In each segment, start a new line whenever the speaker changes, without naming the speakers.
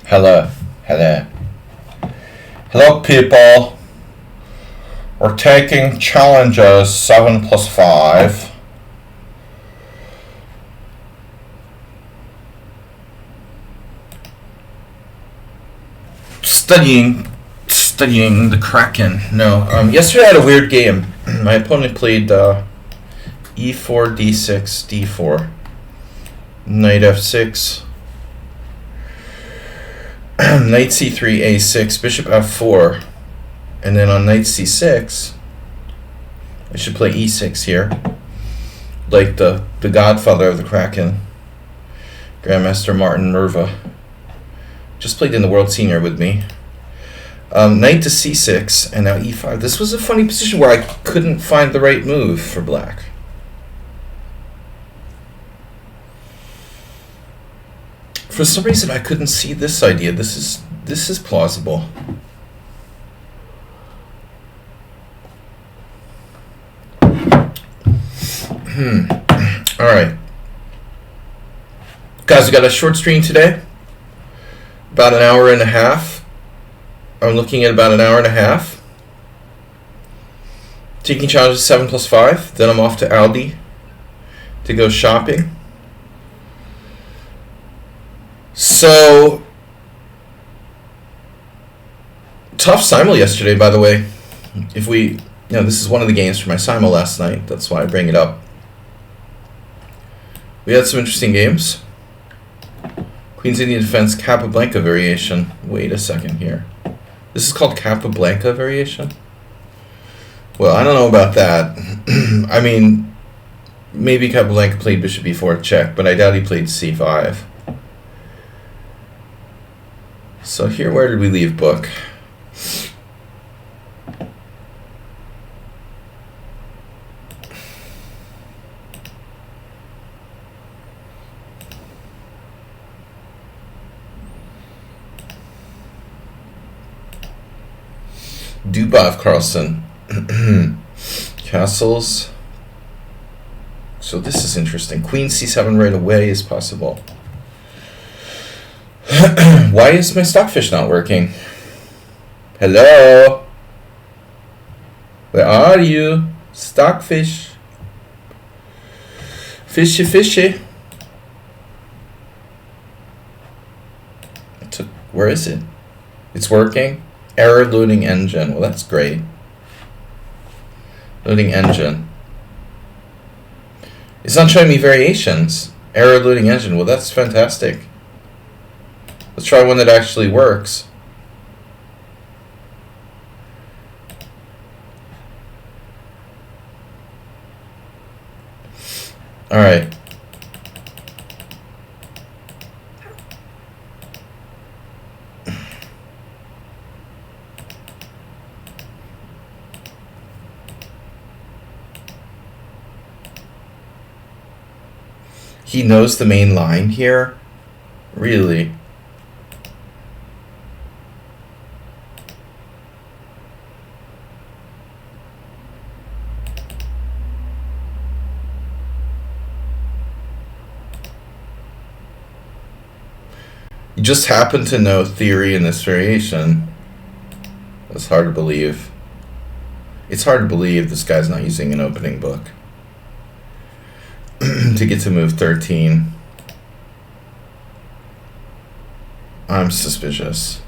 Hello, hello, hello, people. We're taking challenges 7+5. Studying the Kraken. No, yesterday I had a weird game. My opponent played e4, d6, d4, knight f6. Knight c3, a6, bishop f4, and then on knight c6, I should play e6 here, like the godfather of the Kraken, Grandmaster Martin Merva, just played in the World Senior with me. Knight to c6, and now e5. This was a funny position where I couldn't find the right move for black. For some reason, I couldn't see this idea. This is plausible. All right, guys, we got a short stream today. About an hour and a half. I'm looking at about an hour and a half. Taking challenges 7+5. Then I'm off to Aldi to go shopping. So, tough simul yesterday, by the way. This is one of the games for my simul last night. That's why I bring it up. We had some interesting games. Queen's Indian Defense Capablanca variation. Wait a second here. This is called Capablanca variation? Well, I don't know about that. I mean, maybe Capablanca played bishop e4 check, but I doubt he played c5. So here, where did we leave book? Dubov Carlson. Castles. So this is interesting. Queen c7 right away is possible. Why is my stockfish not working? Hello? Where are you? Stockfish. Fishy, fishy. Where is it? It's working? Error loading engine. Well, that's great. Loading engine. It's not showing me variations. Error loading engine. Well, that's fantastic. Let's try one that actually works. All right. He knows the main line here? Really? You just happen to know theory in this variation. That's hard to believe. It's hard to believe this guy's not using an opening book to get to move 13. I'm suspicious.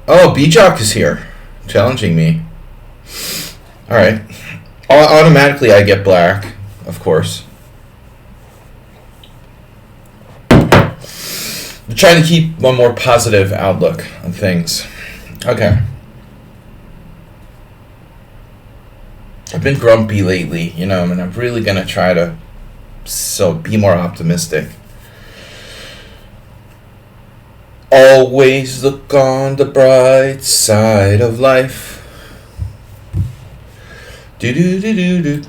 Oh, Bijak is here, challenging me. All right. Automatically, I get black, of course. I'm trying to keep one more positive outlook on things. Okay. I've been grumpy lately, and I'm really going to try to be more optimistic. Always look on the bright side of life. Do.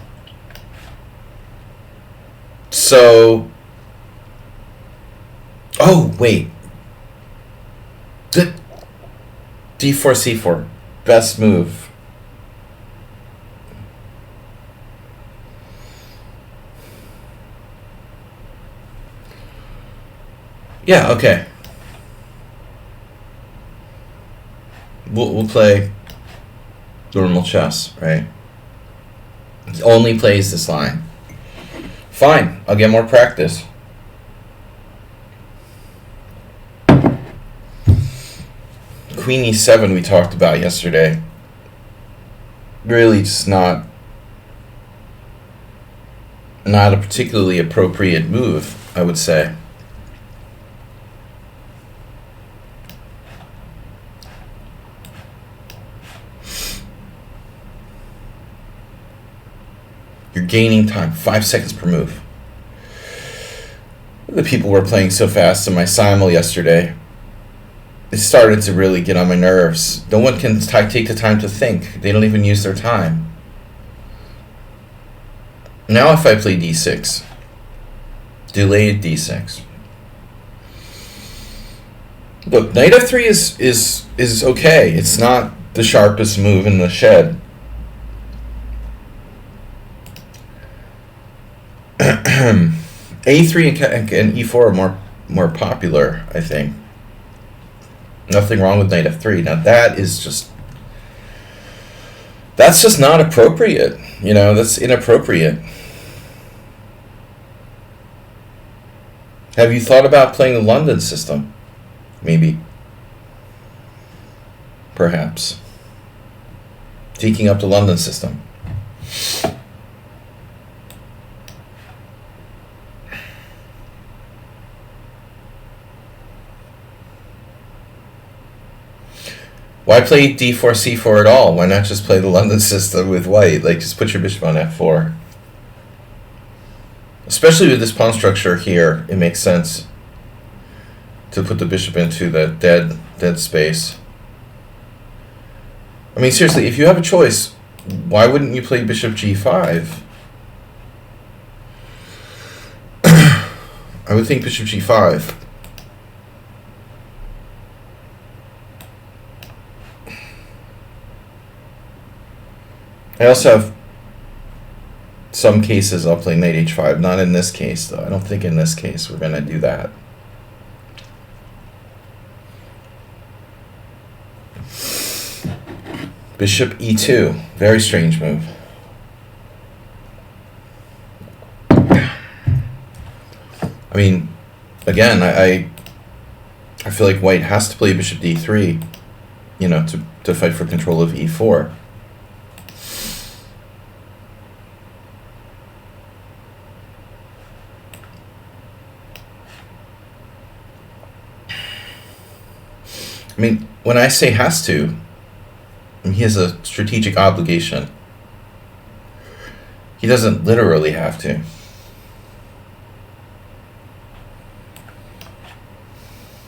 So, oh wait, d4 c4, best move. Yeah, okay. We'll play normal chess, right? He only plays this line. Fine, I'll get more practice. Queen e7 we talked about yesterday. Really just not a particularly appropriate move, I would say. You're gaining time, 5 seconds per move. The people were playing so fast in my simul yesterday. It started to really get on my nerves. No one can take the time to think. They don't even use their time. Now if I play d6, delayed d6. Look, knight f3 is okay. It's not the sharpest move in the shed. A3 and e4 are more popular, I think. Nothing wrong with knight f3. Now that's just not appropriate. You know, that's inappropriate. Have you thought about playing the London system? Maybe. Perhaps. Taking up the London system. Why play d4, c4 at all? Why not just play the London system with white? Like, just put your bishop on f4. Especially with this pawn structure here, it makes sense to put the bishop into the dead space. I mean, seriously, if you have a choice, why wouldn't you play bishop g5? I would think bishop g5. I also have some cases I'll play knight h5. Not in this case, though. I don't think in this case we're going to do that. Bishop e2. Very strange move. I mean, again, I feel like white has to play bishop d3, you know, to fight for control of e4. I mean, when I say has to, I mean, he has a strategic obligation. He doesn't literally have to.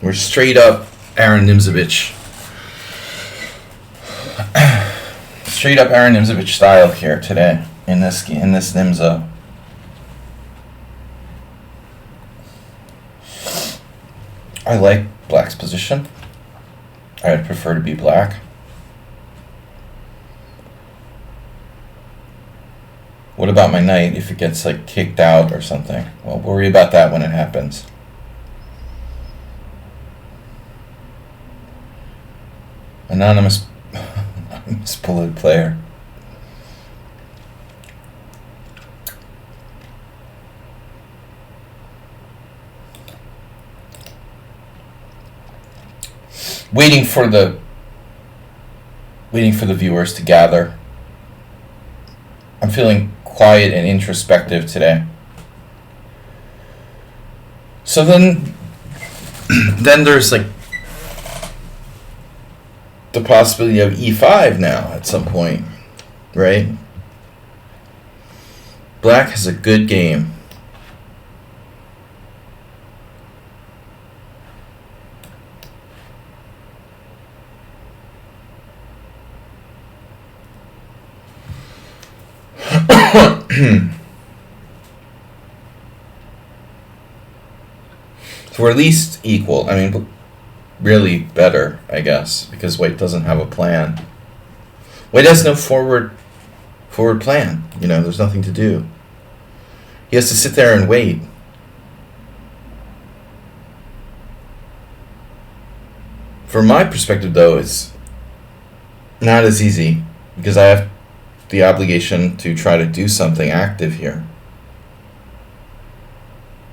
We're straight up Aaron Nimzovich. Straight up Aaron Nimzovich style here today in this Nimzo. I like black's position. I would prefer to be black. What about my knight if it gets like kicked out or something? Well, we'll worry about that when it happens. Anonymous bullet player. Waiting for the viewers to gather. I'm feeling quiet and introspective today. So then there's like the possibility of e5 now at some point, right? Black has a good game. So we're at least equal. I mean, really better, I guess, because white doesn't have a plan. White has no forward plan. You know, there's nothing to do. He has to sit there and wait. From my perspective, though, it's not as easy because I have the obligation to try to do something active here.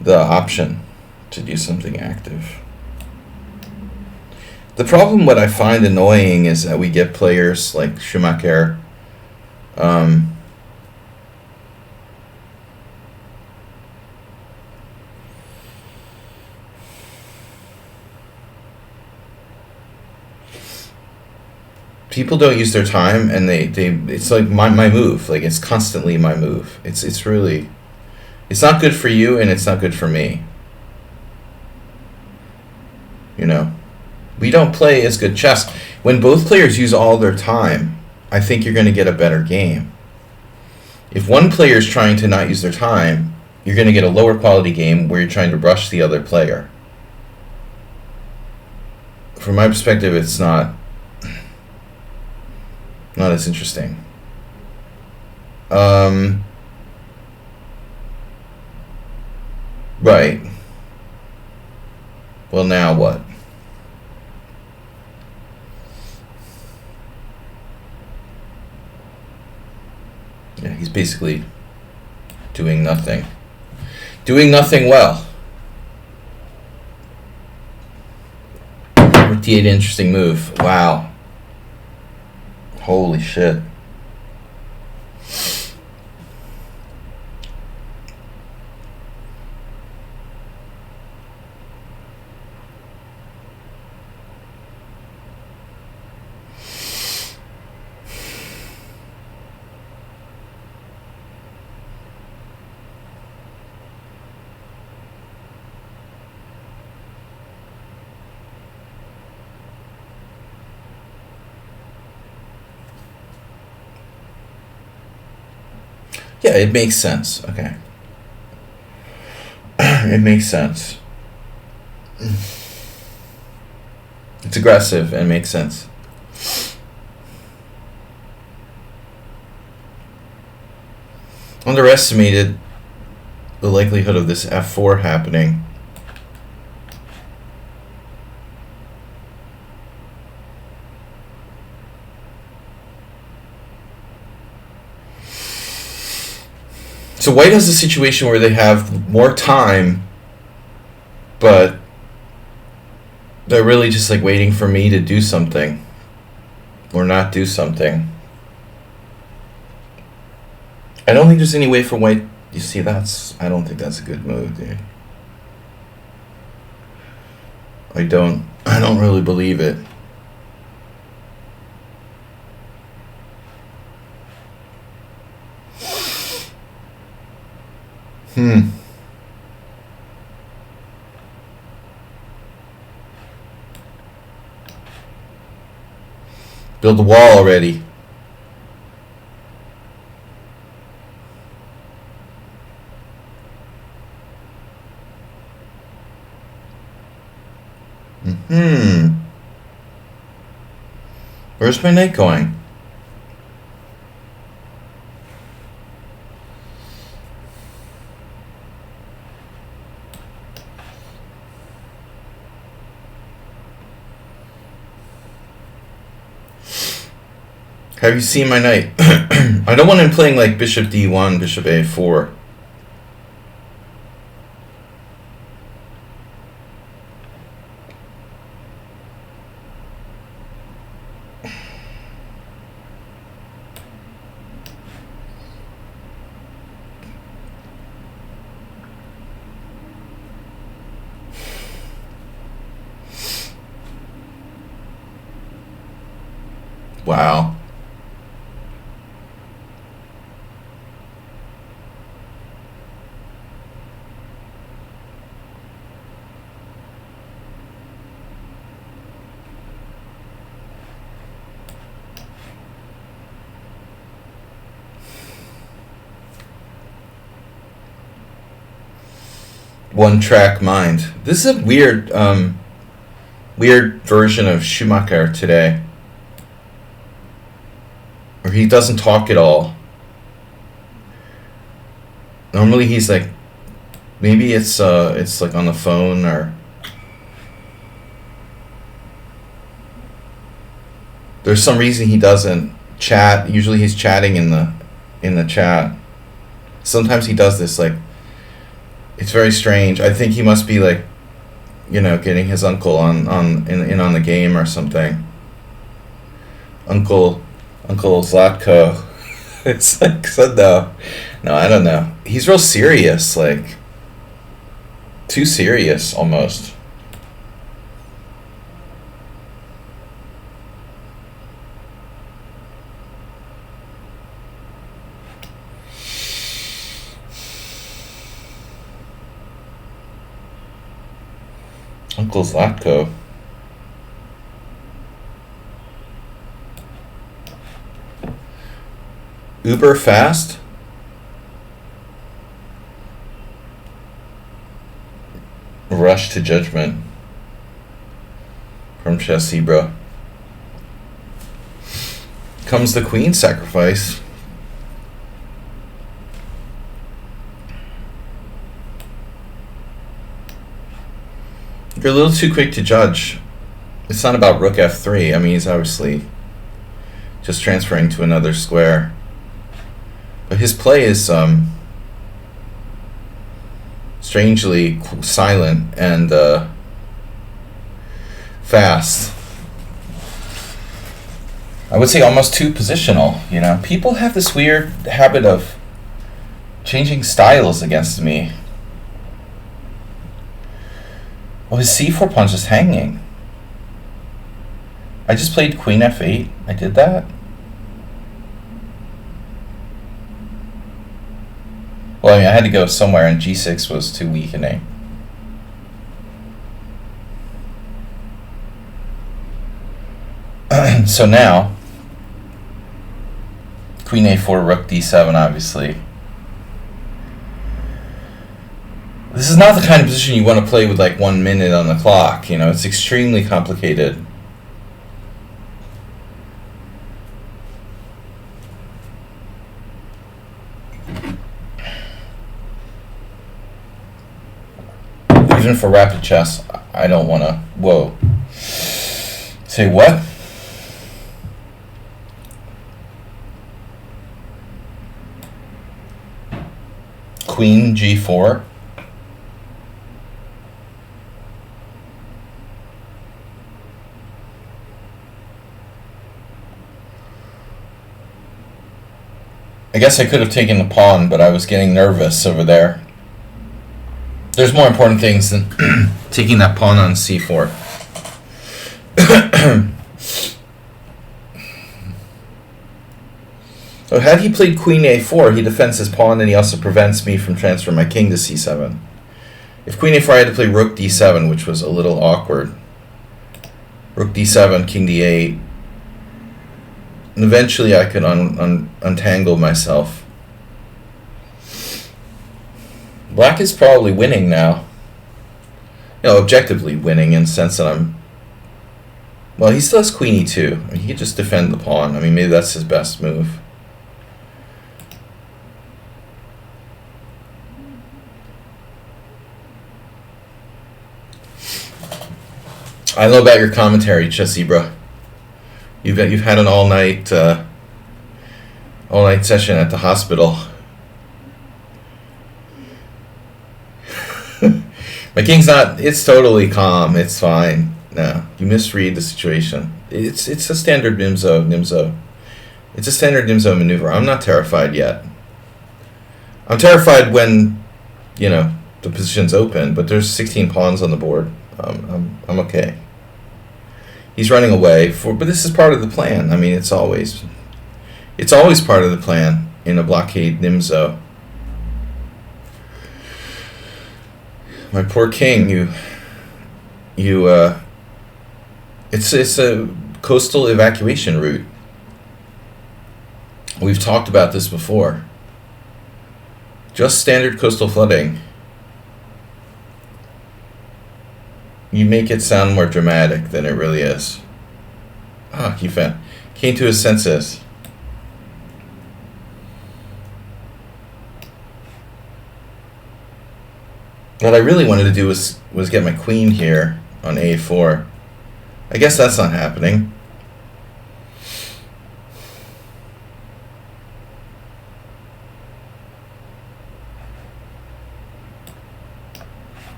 The option to do something active. The problem, what I find annoying, is that we get players like Schumacher, people don't use their time, and they it's like my move. Like, it's constantly my move. It's really, it's not good for you, and it's not good for me. You know, we don't play as good chess. When both players use all their time, I think you're going to get a better game. If one player is trying to not use their time, you're going to get a lower quality game where you're trying to rush the other player. From my perspective, it's not as interesting. Right. Well, now what? Yeah, he's basically doing nothing. Doing nothing well. Rook d8, interesting move. Wow. Holy shit. Yeah, it makes sense. Okay. It makes sense. It's aggressive and makes sense. Underestimated the likelihood of this f4 happening. So White has a situation where they have more time, but they're really just like waiting for me to do something or not do something. I don't think there's any way for White. You see, I don't think that's a good move, dude. I don't really believe it. Build the wall already. Where's my knight going? Have you seen my knight? I don't want him playing like bishop d1, bishop a4. Wow. One track mind. This is a weird version of Schumacher today, where he doesn't talk at all. Normally he's like, maybe it's like on the phone or. There's some reason he doesn't chat. Usually he's chatting in the chat. Sometimes he does this, like, it's very strange. I think he must be like, getting his uncle in on the game or something. Uncle Zlatko. It's like, so no, I don't know. He's real serious, like, too serious almost. Uncle Zlatko. Uber fast? Rush to judgment. From Chess Zebra. Comes the queen sacrifice. You're a little too quick to judge. It's not about rook f3. I mean, he's obviously just transferring to another square. But his play is strangely silent and fast. I would say almost too positional, People have this weird habit of changing styles against me. Well, his c4 pawn's just hanging. I just played queen f8. I did that. Well, I mean, I had to go somewhere, and g6 was too weakening. So now, queen a4, rook d7, obviously. This is not the kind of position you want to play with like 1 minute on the clock. It's extremely complicated. Even for rapid chess, I don't want to. Whoa. Say what? Queen g4. I guess I could have taken the pawn, but I was getting nervous over there. There's more important things than taking that pawn on c4. So had he played queen a4, he defends his pawn and he also prevents me from transferring my king to c7. If queen a4, I had to play rook d7, which was a little awkward. Rook d7, king d8. And eventually I could untangle myself. Black is probably winning now. Objectively winning in the sense that well, he still has queen e2. I mean, he could just defend the pawn. I mean, maybe that's his best move. I don't know about your commentary, Chess Zebra. You've had an all night session at the hospital. My king's not. It's totally calm. It's fine. No, you misread the situation. It's a standard Nimzo. It's a standard Nimzo maneuver. I'm not terrified yet. I'm terrified when, the position's open, but there's 16 pawns on the board. I'm okay. He's running away but this is part of the plan. I mean, it's always part of the plan in a blockade Nimzo. My poor king, it's a coastal evacuation route. We've talked about this before. Just standard coastal flooding. You make it sound more dramatic than it really is. He came to his senses. What I really wanted to do was get my queen here on a4. I guess that's not happening.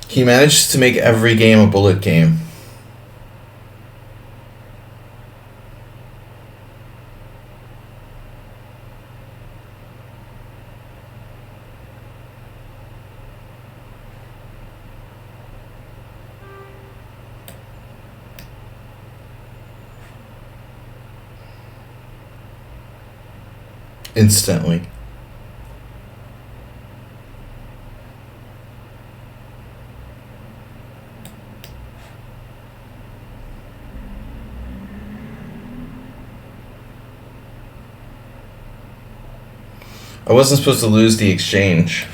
He managed to make every game a bullet game. Instantly. I wasn't supposed to lose the exchange.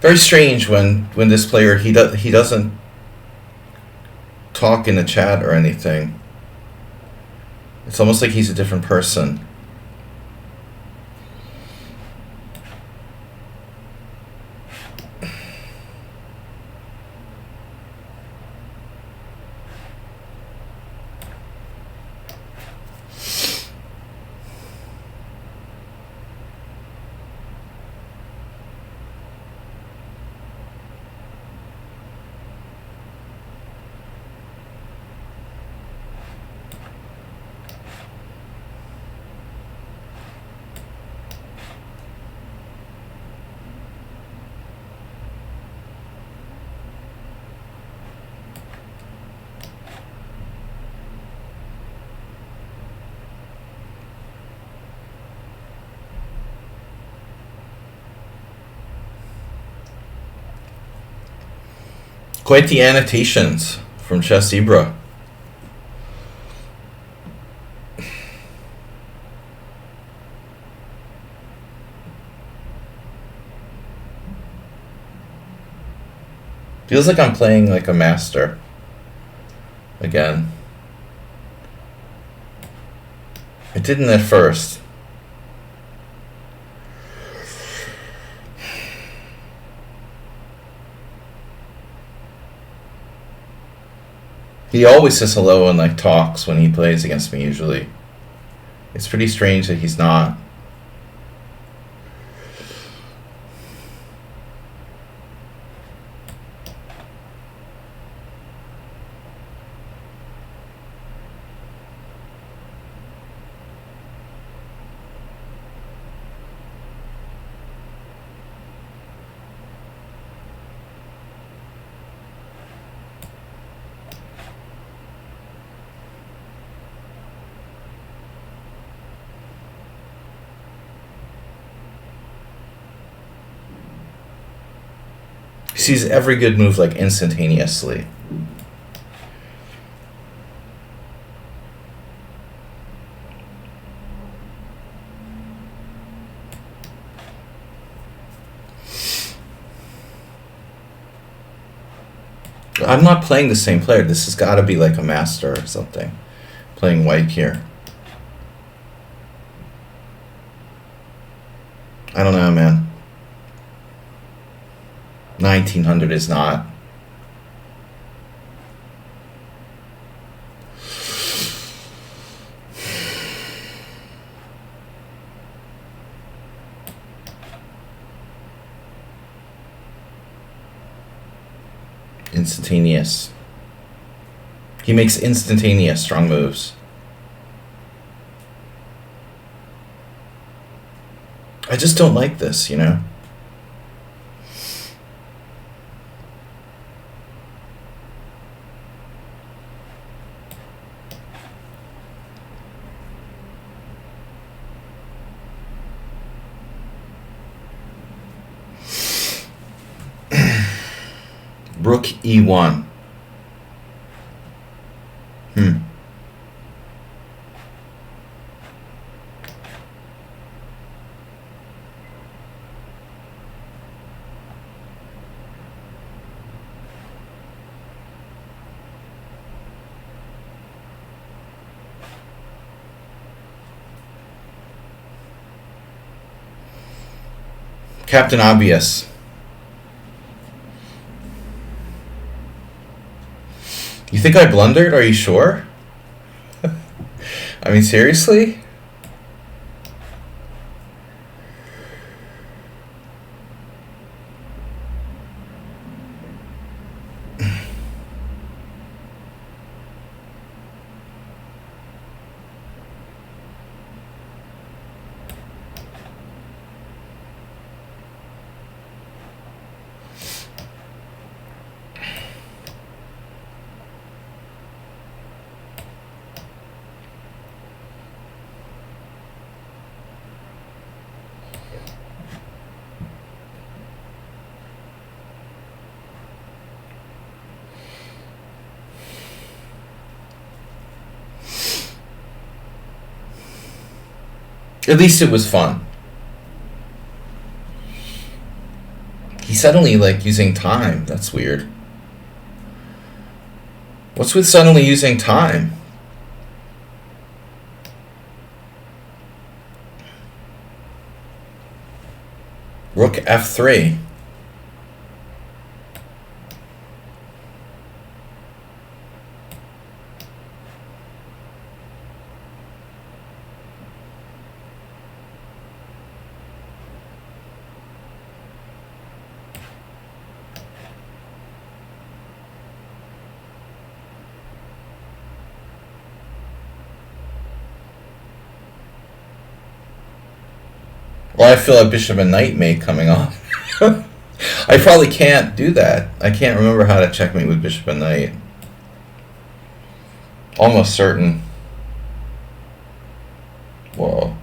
Very strange when this player he doesn't talk in the chat or anything. It's almost like he's a different person. Quite the annotations from Chess Zebra. Feels like I'm playing like a master again. I didn't at first. He always says hello and like talks when he plays against me usually. It's pretty strange that he's not. He sees every good move like instantaneously. I'm not playing the same player. This has got to be like a master or something. Playing white here. I don't know, man. 1900 is not. Instantaneous. He makes instantaneous strong moves. I just don't like this, you know? Rook e1. Captain Obvious. You think I blundered? Are you sure? I mean, seriously? At least it was fun. He's suddenly, like, using time. That's weird. What's with suddenly using time? Rook f3. Well, I feel like bishop and knight mate coming off. I probably can't do that. I can't remember how to checkmate with bishop and knight. Almost certain. Whoa.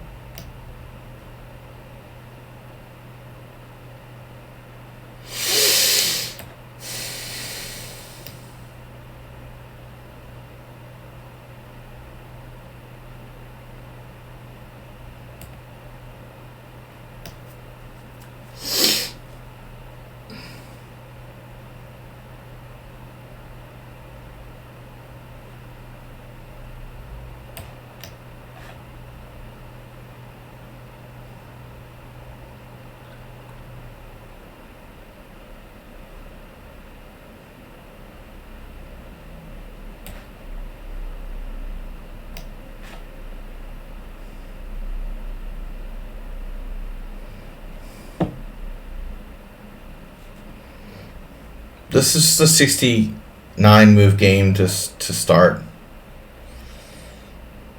This is the 69 move game to start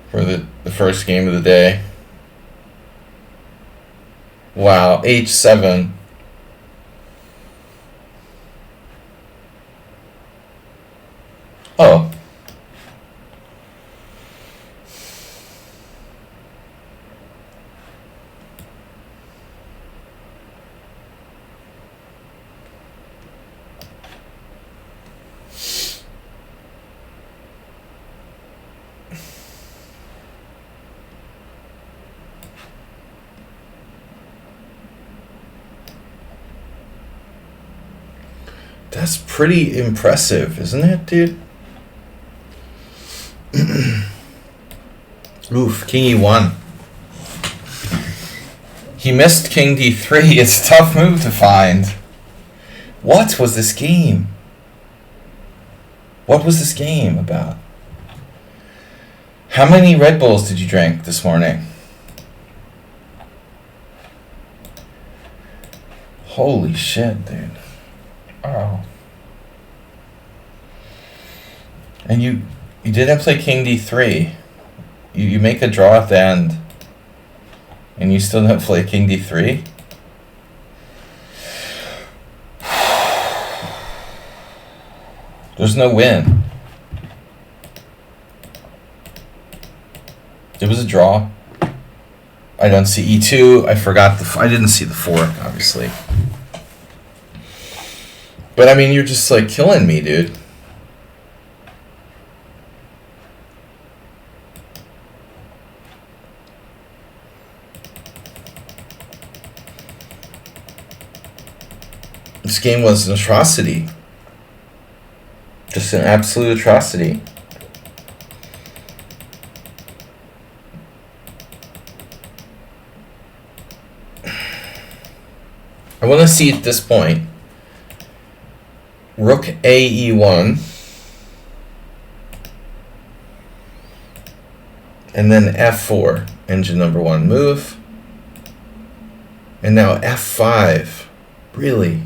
for the first game of the day. Wow, h7. Oh. That's pretty impressive, isn't it, dude? Oof, king e1. He missed king d3. It's a tough move to find. What was this game? What was this game about? How many Red Bulls did you drink this morning? Holy shit, dude. Oh. And you didn't play king d3. You make a draw at the end. And you still don't play king d3? There's no win. It was a draw. I don't see e2. I forgot I didn't see the fork, obviously. But I mean, you're just like killing me, dude. This game was an atrocity. Just an absolute atrocity. want to see at this point. Rook A E1. And then F4, engine number 1 move. And now F5. Really?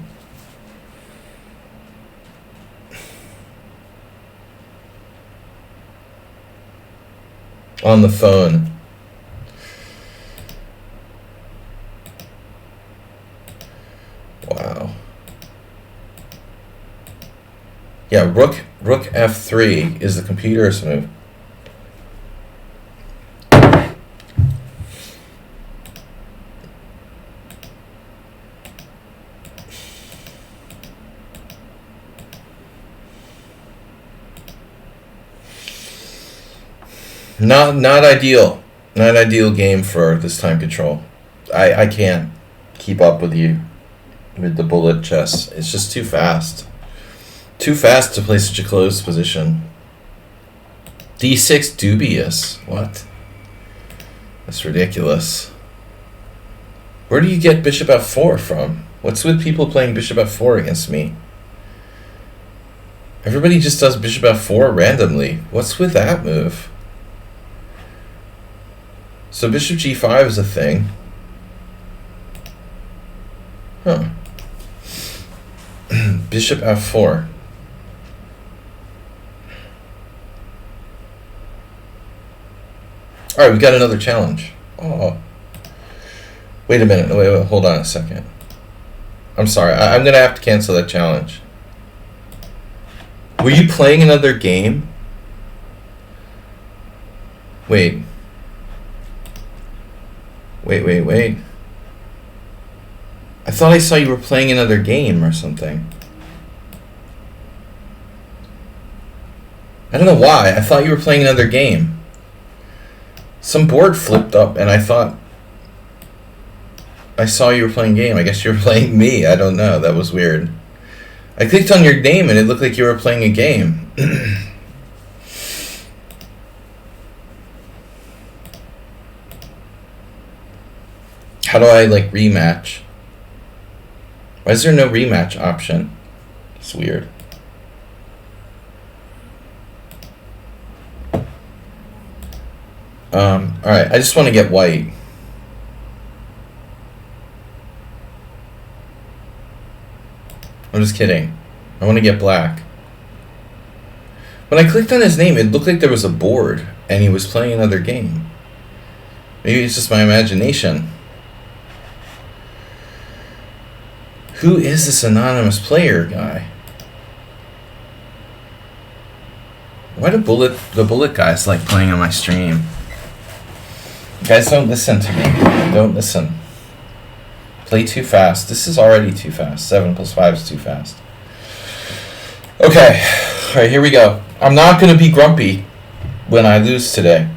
On the phone. Wow. Yeah, rook F3 is the computer's move. Not ideal. Not ideal game for this time control. I can't keep up with you with the bullet chess. It's just too fast. Too fast to play such a closed position. D6 dubious. What? That's ridiculous. Where do you get bishop F4 from? What's with people playing bishop F4 against me? Everybody just does bishop F4 randomly. What's with that move? So bishop G5 is a thing. Huh. Bishop F4. Alright, we got another challenge. Oh. Wait a minute. Wait, hold on a second. I'm sorry. I'm going to have to cancel that challenge. Were you playing another game? Wait. Wait. I thought I saw you were playing another game or something. I don't know why. I thought you were playing another game. Some board flipped up and I thought I saw you were playing a game. I guess you were playing me. I don't know. That was weird. I clicked on your name and it looked like you were playing a game. How do I like rematch? Why is there no rematch option? It's weird. Alright, I just want to get white. I'm just kidding. I want to get black. When I clicked on his name, it looked like there was a board and he was playing another game. Maybe it's just my imagination. Who is this anonymous player guy? Why do the bullet guys like playing on my stream? You guys don't listen to me. Don't listen. Play too fast. This is already too fast. 7 plus 5 is too fast. Okay. Alright, here we go. I'm not going to be grumpy when I lose today.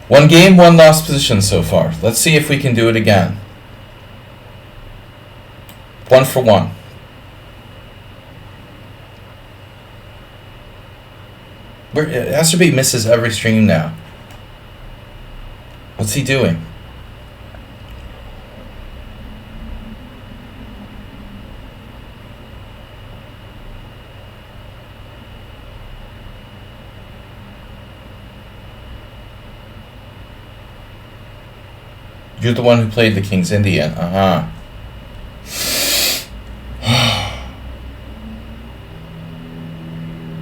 1 game, 1 lost position so far. Let's see if we can do it again. 1 for 1. Astrobate misses every stream now. What's he doing? You're the one who played the King's Indian. Uh-huh.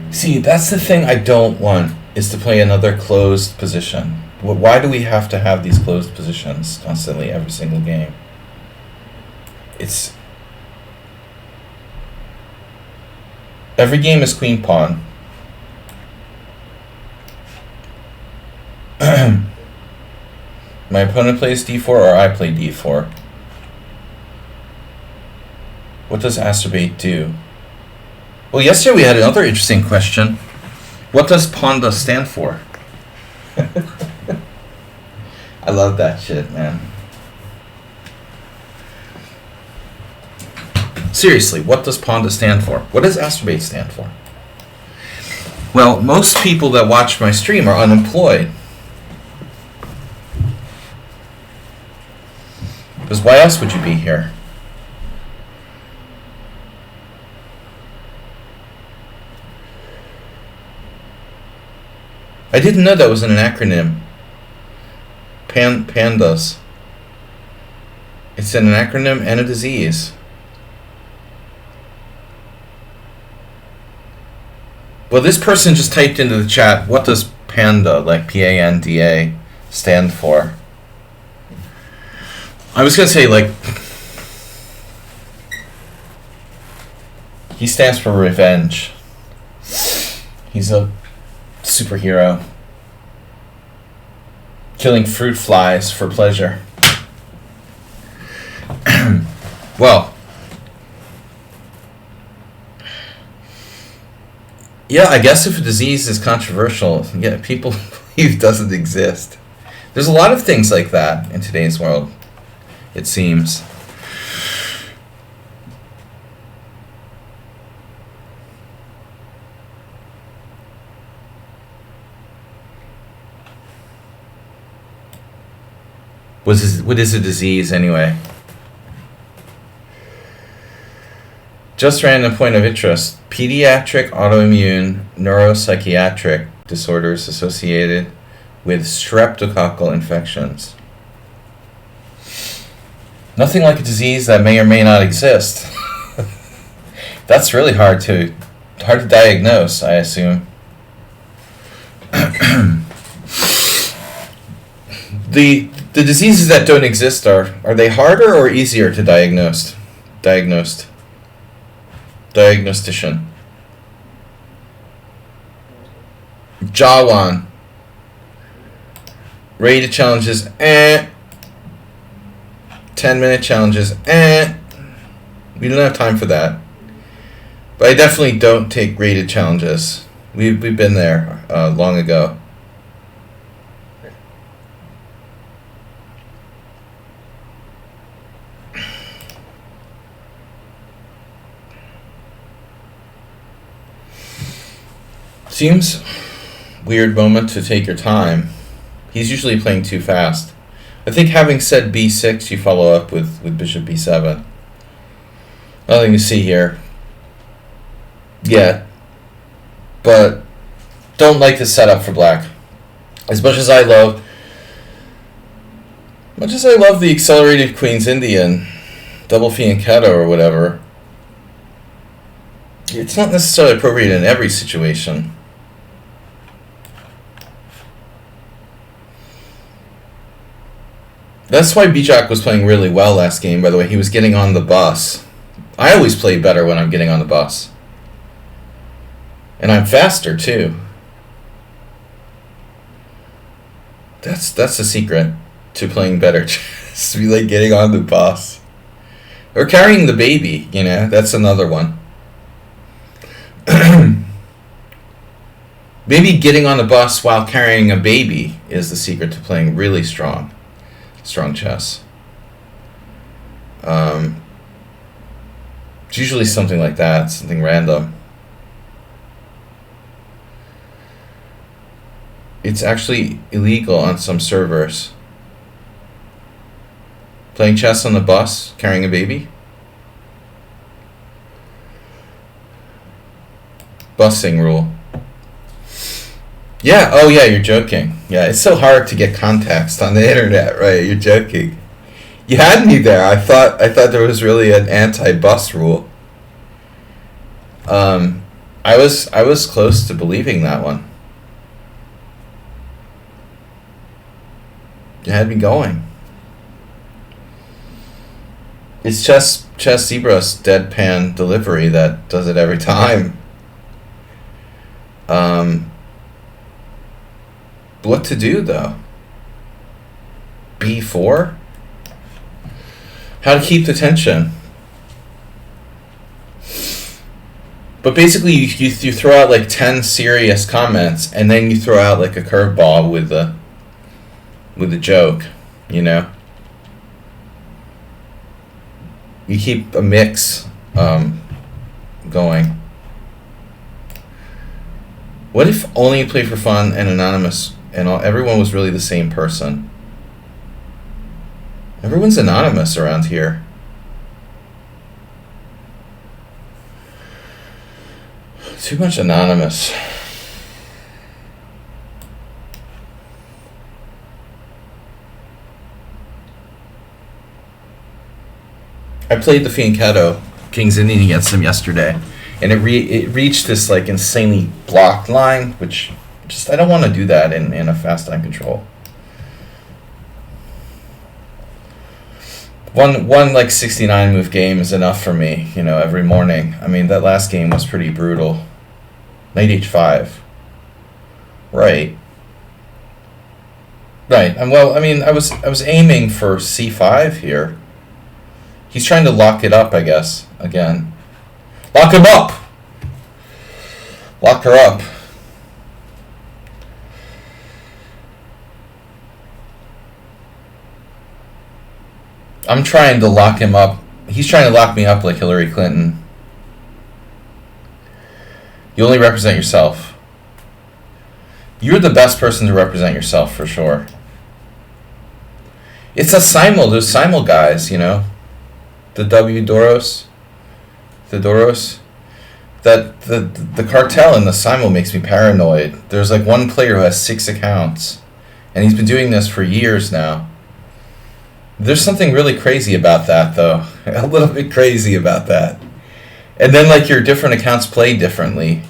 See, that's the thing I don't want, is to play another closed position. Why do we have to have these closed positions constantly every single game? Every game is queen pawn. My opponent plays d4 or I play d4. What does Astrobate do? Well, yesterday we had another interesting question. What does Panda stand for? I love that shit, man. Seriously, what does Panda stand for? What does Astrobate stand for? Well, most people that watch my stream are unemployed. Because why else would you be here? I didn't know that was an acronym. Pandas. It's an acronym and a disease. Well, this person just typed into the chat, what does panda, like P-A-N-D-A, stand for? I was going to say, like, he stands for revenge. He's a superhero. Killing fruit flies for pleasure. Well, yeah, I guess if a disease is controversial, yeah, people believe it doesn't exist. There's a lot of things like that in today's world, it seems. What is a disease anyway? Just random point of interest. Pediatric autoimmune neuropsychiatric disorders associated with streptococcal infections. Nothing like a disease that may or may not exist. That's really hard to diagnose, I assume. The diseases that don't exist, are they harder or easier to diagnosed? Diagnostician. Jawan. Rated challenges, 10-minute challenges, We don't have time for that. But I definitely don't take rated challenges. We've been there long ago. Seems weird moment to take your time. He's usually playing too fast. I think having said b6, you follow up with bishop b7. Nothing to see here yet, but don't like the setup for black. As much as I love the accelerated Queen's Indian, double fianchetto or whatever, it's not necessarily appropriate in every situation. That's why Bijak was playing really well last game, by the way. He was getting on the bus. I always play better when I'm getting on the bus. And I'm faster, too. That's the secret to playing better chess. We like getting on the bus. Or carrying the baby, you know. That's another one. Maybe getting on the bus while carrying a baby is the secret to playing really strong chess. It's usually something like that, something random. It's actually illegal on some servers. Playing chess on the bus, carrying a baby. Busing rule. Yeah, oh yeah, you're joking. Yeah, it's so hard to get context on the internet, right? You're joking. You had me there. I thought there was really an anti-bus rule. I was close to believing that one. You had me going. It's Chess Zebra's deadpan delivery that does it every time. What to do though? B4? How to keep the tension? But basically, you throw out like 10 serious comments, and then you throw out like a curveball with a joke, you know. You keep a mix going. What if only you play for fun and anonymous, and everyone was really the same person? Everyone's anonymous around here. Too much anonymous. I played the Fianchetto Kings Indian against him yesterday, and it reached this like insanely blocked line, which just I don't want to do that in a fast line control. One like 69 move game is enough for me, every morning. I mean, that last game was pretty brutal. Knight h5. Right. And well, I mean, I was aiming for c5 here. He's trying to lock it up, I guess, again. Lock him up! Lock her up. I'm trying to lock him up. He's trying to lock me up like Hillary Clinton. You only represent yourself. You're the best person to represent yourself, for sure. It's a simul. Those simul guys, The Doros. That the cartel and the simul makes me paranoid. There's like one player who has 6 accounts, and he's been doing this for years now. There's something really crazy about that, though. A little bit crazy about that. And then like your different accounts play differently.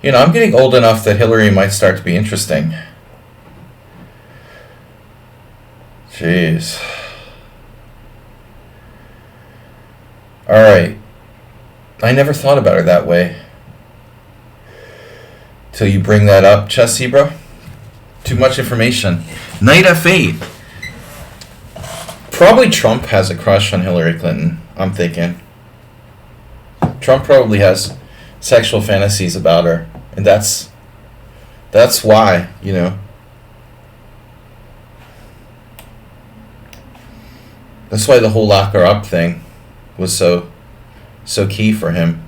I'm getting old enough that Hillary might start to be interesting. Jeez. Alright. I never thought about her that way. Till you bring that up, Chess Zebra. Too much information. Knight f8. Probably Trump has a crush on Hillary Clinton, I'm thinking. Trump probably has sexual fantasies about her. And that's why, That's why the whole lock her up thing was so key for him.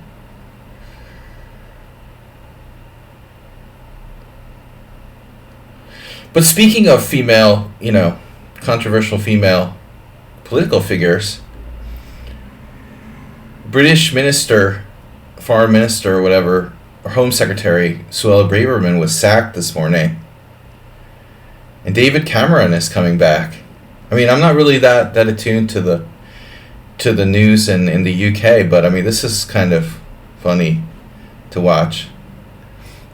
But speaking of female, controversial female political figures, British minister, foreign minister, or whatever, or Home Secretary Suella Braverman was sacked this morning. And David Cameron is coming back. I mean, I'm not really that attuned to the news in the UK, but I mean, this is kind of funny to watch.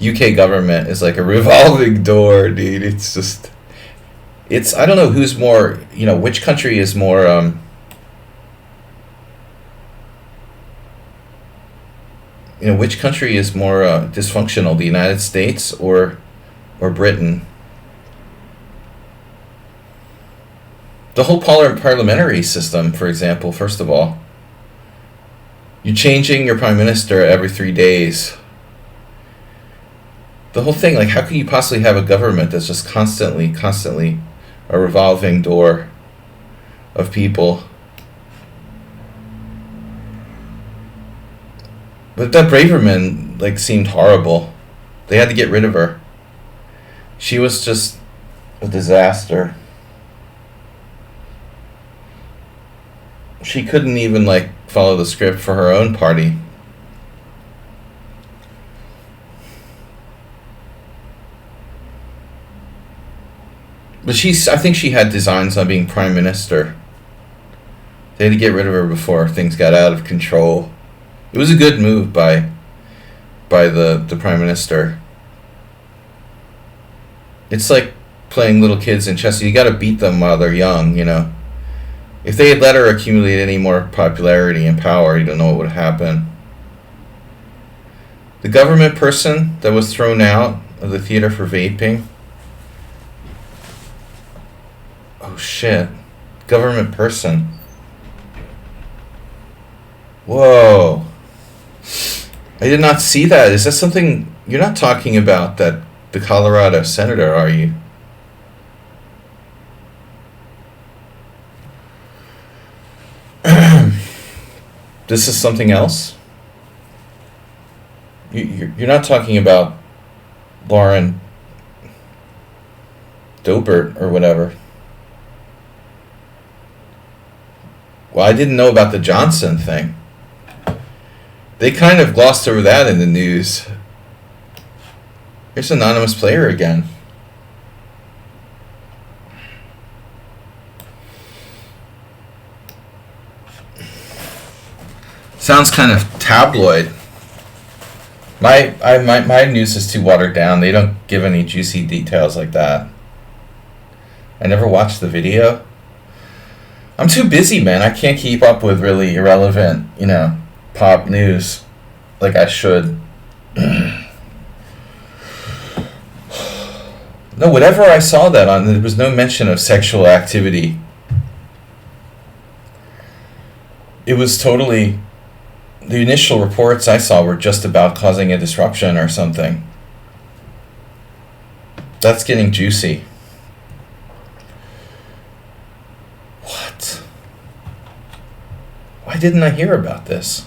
UK government is like a revolving door, dude. It's I don't know who's more, which country is more which country is more dysfunctional, the United States or Britain? The whole parliamentary system, for example, first of all. You're changing your prime minister every 3 days. The whole thing, like, how can you possibly have a government that's just constantly a revolving door of people? But that Braverman, like, seemed horrible. They had to get rid of her. She was just a disaster. She couldn't even, like, follow the script for her own party. But I think she had designs on being prime minister. They had to get rid of her before things got out of control. It was a good move by the prime minister. It's like playing little kids in chess. You got to beat them while they're young, If they had let her accumulate any more popularity and power, you don't know what would happen. The government person that was thrown out of the theater for vaping. Oh shit. Government person. Whoa. I did not see that. Is that something... You're not talking about the Colorado senator, are you? This is something else? You're not talking about Lauren Dobert or whatever. Well, I didn't know about the Johnson thing. They kind of glossed over that in the news. Here's anonymous player again. Sounds kind of tabloid. My news is too watered down. They don't give any juicy details like that. I never watched the video. I'm too busy, man. I can't keep up with really irrelevant, pop news like I should. No, whatever I saw that on, there was no mention of sexual activity. It was totally... The initial reports I saw were just about causing a disruption or something. That's getting juicy. What? Why didn't I hear about this?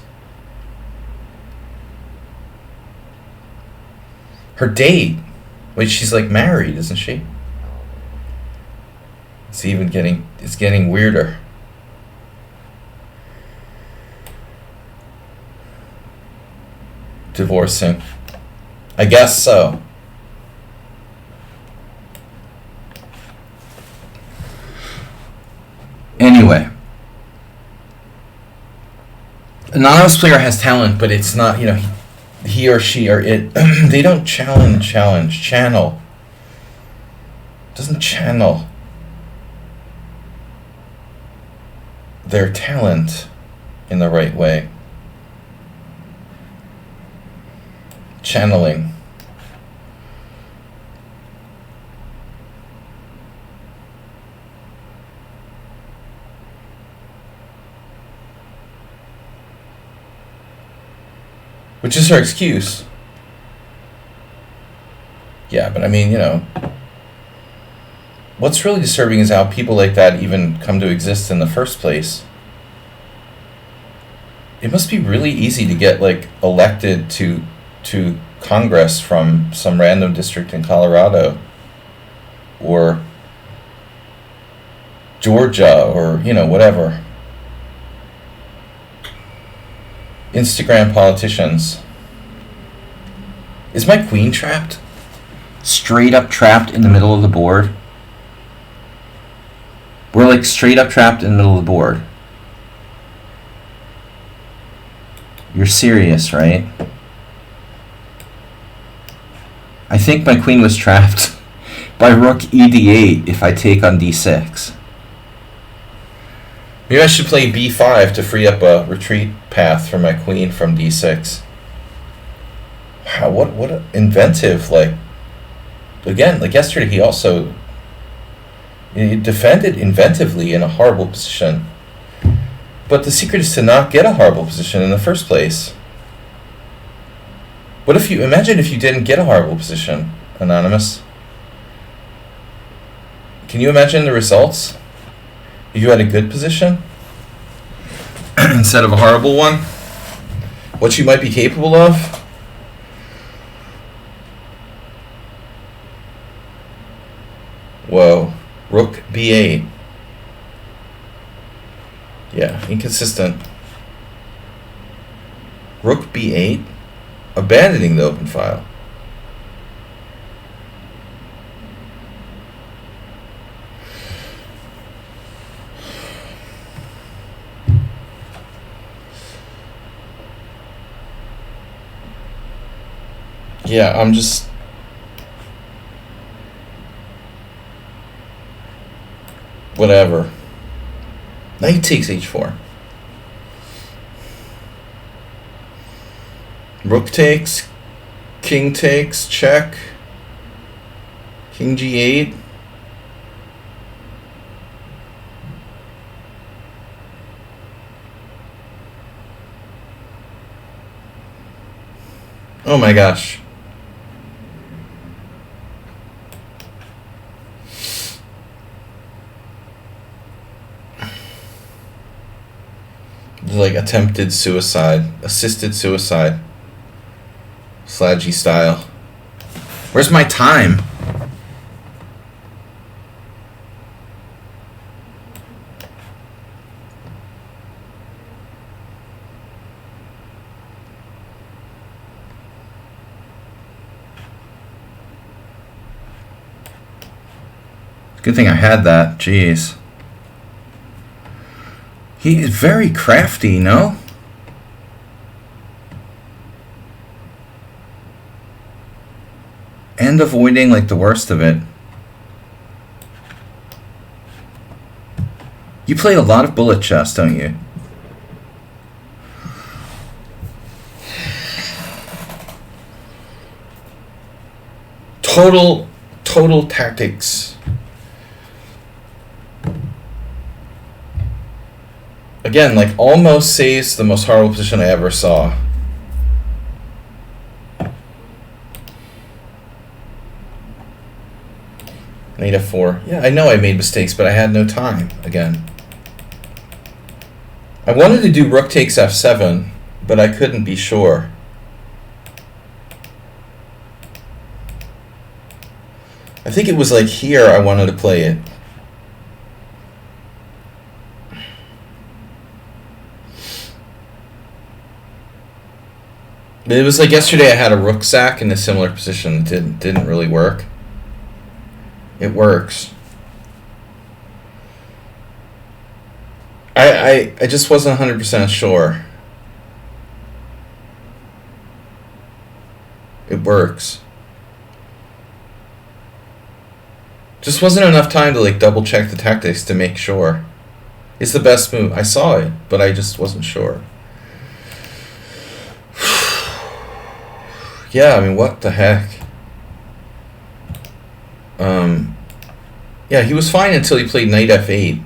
Her date. Wait, she's like married, isn't she? It's getting weirder. Divorcing. I guess so. Anyway. Anonymous player has talent, but it's not, he or she or it. They don't channel. Doesn't channel their talent in the right way. Channeling. Which is her excuse. Yeah, but I mean, what's really disturbing is how people like that even come to exist in the first place. It must be really easy to get, elected to Congress from some random district in Colorado or Georgia or, whatever. Instagram politicians. Is my queen trapped? Straight up trapped in the middle of the board? We're straight up trapped in the middle of the board. You're serious, right? I think my queen was trapped by rook ed8 if I take on d6. Maybe I should play b5 to free up a retreat path for my queen from d6. Wow, what inventive, again, yesterday he also defended inventively in a horrible position. But the secret is to not get a horrible position in the first place. Imagine if you didn't get a horrible position, Anonymous? Can you imagine the results? If you had a good position instead of a horrible one? What you might be capable of? Whoa. Rook b8. Yeah, inconsistent. Rook b8. Abandoning the open file. Yeah, I'm just... Whatever. Knight takes h4. Rook takes, king takes, check, king g8. Oh my gosh. Attempted suicide, assisted suicide. Sladgie style. Where's my time? Good thing I had that. Jeez. He is very crafty, no? And avoiding like the worst of it. You play a lot of bullet chess, don't you? Total tactics. Again, like almost saves the most horrible position I ever saw. Knight f4. Yeah, I know I made mistakes, but I had no time again. I wanted to do rook takes f7, but I couldn't be sure. I think it was like here I wanted to play it. But it was like yesterday I had a rook sack in a similar position. It didn't really work. It works. I just wasn't 100% sure. It works. Just wasn't enough time to like double check the tactics to make sure. It's the best move. I saw it, but I just wasn't sure. Yeah, I mean, what the heck? Yeah, he was fine until he played knight f8.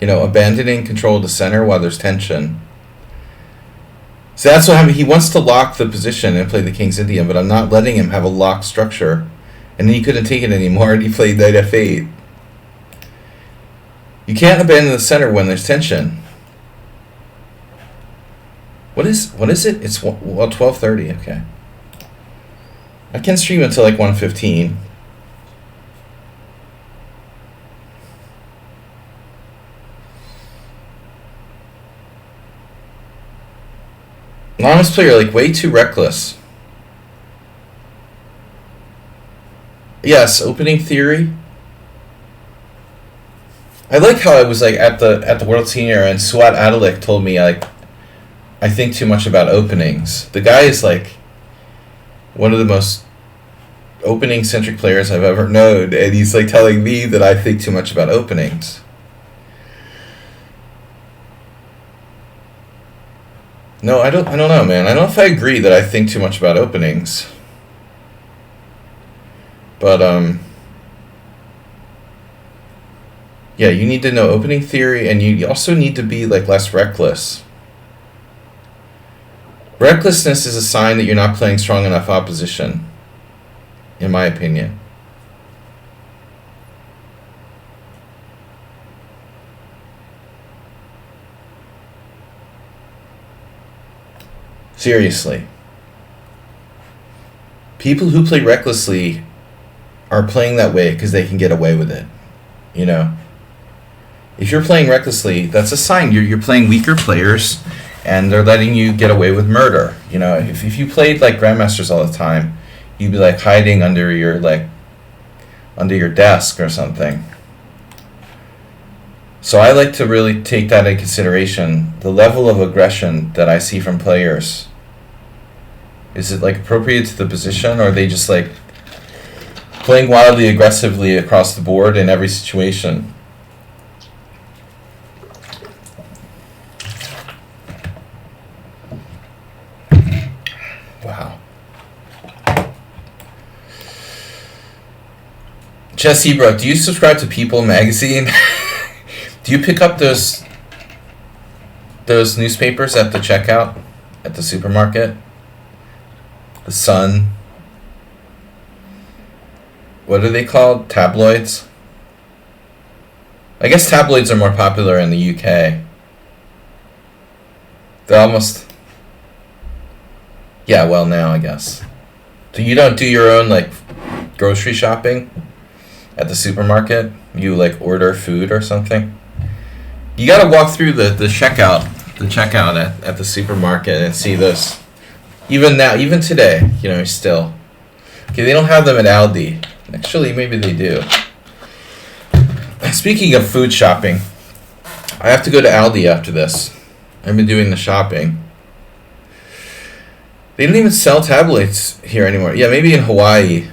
You know, abandoning control of the center while there's tension. So that's what happened. He wants to lock the position and play the King's Indian, but I'm not letting him have a locked structure. And then he couldn't take it anymore, and he played knight f8. You can't abandon the center when there's tension. What is it? It's, well, 12:30, okay. I can stream until like 1:15. Anonymous player, like way too reckless. Yes, opening theory. I like how I was like at the World Senior and Suat Adalik told me like I think too much about openings. The guy is like one of the most opening centric players I've ever known, and he's like telling me that I think too much about openings. No, I don't know, man. I don't know if I agree that I think too much about openings. But yeah, you need to know opening theory, and you also need to be like less reckless. Recklessness is a sign that you're not playing strong enough opposition, in my opinion. Seriously. People who play recklessly are playing that way because they can get away with it. You know? If you're playing recklessly, that's a sign you're playing weaker players and they're letting you get away with murder. You know, if you played like grandmasters all the time, you'd be like hiding under your desk or something. So I like to really take that into consideration. The level of aggression that I see from players. Is it like appropriate to the position, or are they just like playing wildly aggressively across the board in every situation? Wow. Jess Ebrook, do you subscribe to People magazine? Do you pick up those newspapers at the checkout at the supermarket? The Sun. What are they called? Tabloids? I guess tabloids are more popular in the UK. They're almost... Yeah, well, now, I guess. So you don't do your own, like, grocery shopping at the supermarket? You, like, order food or something? You gotta walk through the checkout at the supermarket and see this. Even now, even today, you know, still. Okay, they don't have them at Aldi. Actually, maybe they do. Speaking of food shopping, I have to go to Aldi after this. I've been doing the shopping. They don't even sell tabloids here anymore. Yeah, maybe in Hawaii.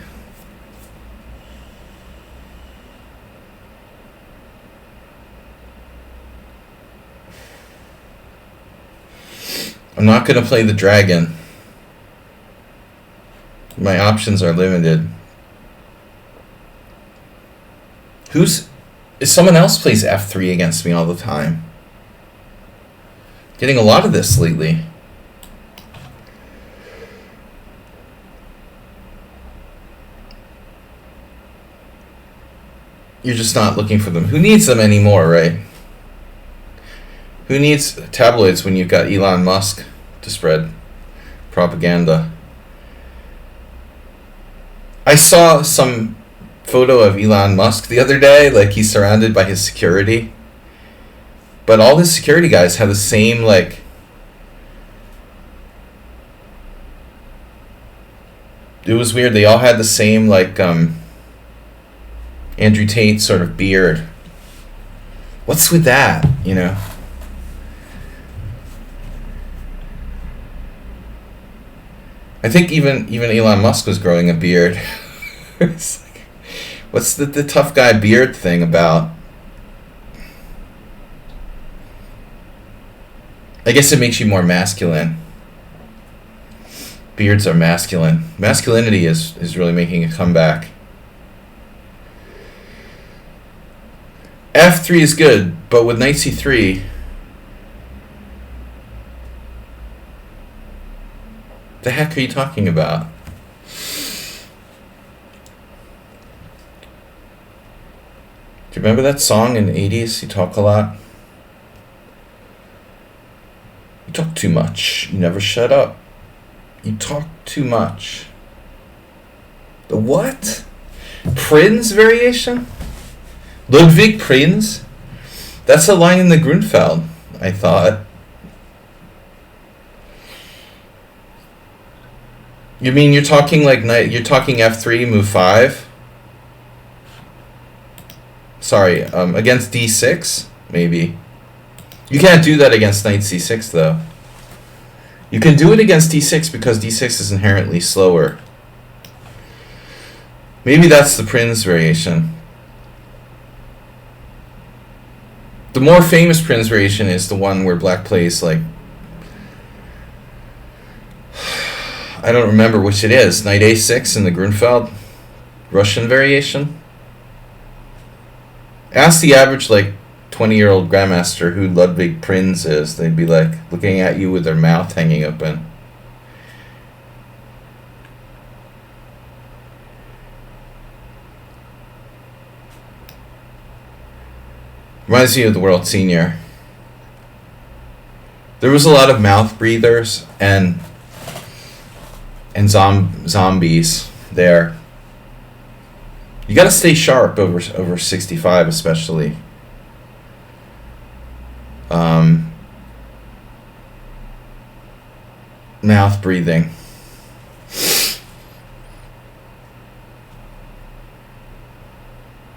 I'm not going to play the dragon. My options are limited. Someone else plays f3 against me all the time. Getting a lot of this lately. You're just not looking for them. Who needs them anymore, right? Who needs tabloids when you've got Elon Musk to spread propaganda? I saw some photo of Elon Musk the other day, like he's surrounded by his security. But all his security guys have the same, like, it was weird. They all had the same, like, Andrew Tate sort of beard. What's with that, you know? I think even Elon Musk was growing a beard. It's like, what's the tough guy beard thing about? I guess it makes you more masculine. Beards are masculine. Masculinity is really making a comeback. F3 is good, but with knight c3, the heck are you talking about? Do you remember that song in the 80s? You talk a lot. You talk too much. You never shut up. You talk too much. The what? Prinz variation? Ludwig Prinz? That's a line in the Grunfeld, I thought. You mean you're talking like you're talking f3, move 5? Sorry, against d6, maybe. You can't do that against knight c6 though. You can do it against d6 because d6 is inherently slower. Maybe that's the Prinz variation. The more famous Prinz variation is the one where black plays like, I don't remember which it is. Knight a6 in the Grunfeld Russian variation. Ask the average like 20-year-old grandmaster who Ludwig Prinz is. They'd be like looking at you with their mouth hanging open. Reminds me of the World Senior. There was a lot of mouth breathers and zombies there. You got to stay sharp over 65, especially. Mouth breathing.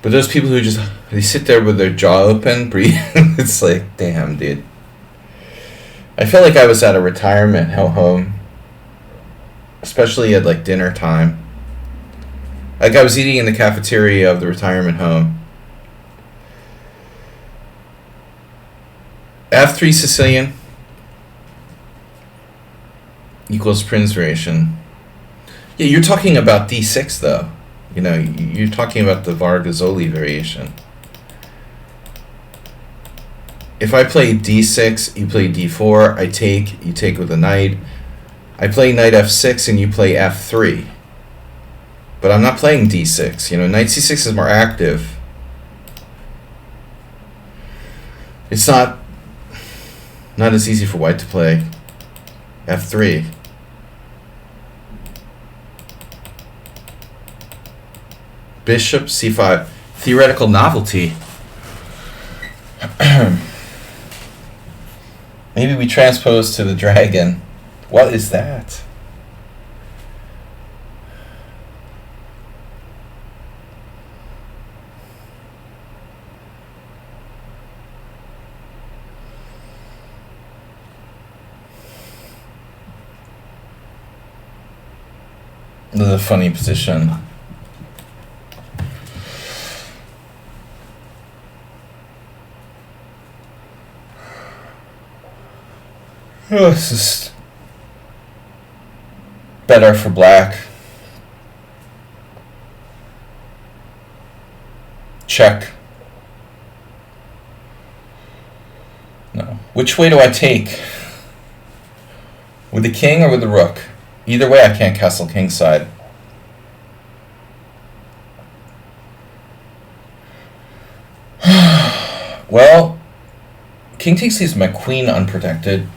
But those people who they sit there with their jaw open, breathe. It's like, damn, dude. I felt like I was at a retirement home. Especially at like dinner time. Like I was eating in the cafeteria of the retirement home. F3 Sicilian equals Prinz variation. Yeah, you're talking about d6 though. You know, you're talking about the Vargasoli variation. If I play d6, you play d4, I take, you take with a knight. I play knight f6 and you play f3. But I'm not playing d6. You know, knight c6 is more active. It's not as easy for white to play f3. Bishop c5. Theoretical novelty. Maybe we transpose to the dragon. What is that? This is a funny position. Oh, this is better for black. Check. No. Which way do I take? With the king or with the rook? Either way, I can't castle kingside. Well, king takes leaves my queen unprotected.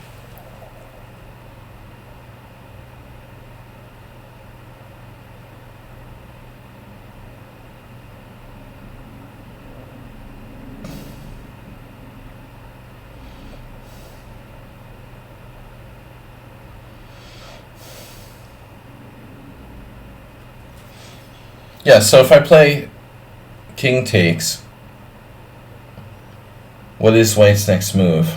Yeah, so if I play king takes, what is white's next move?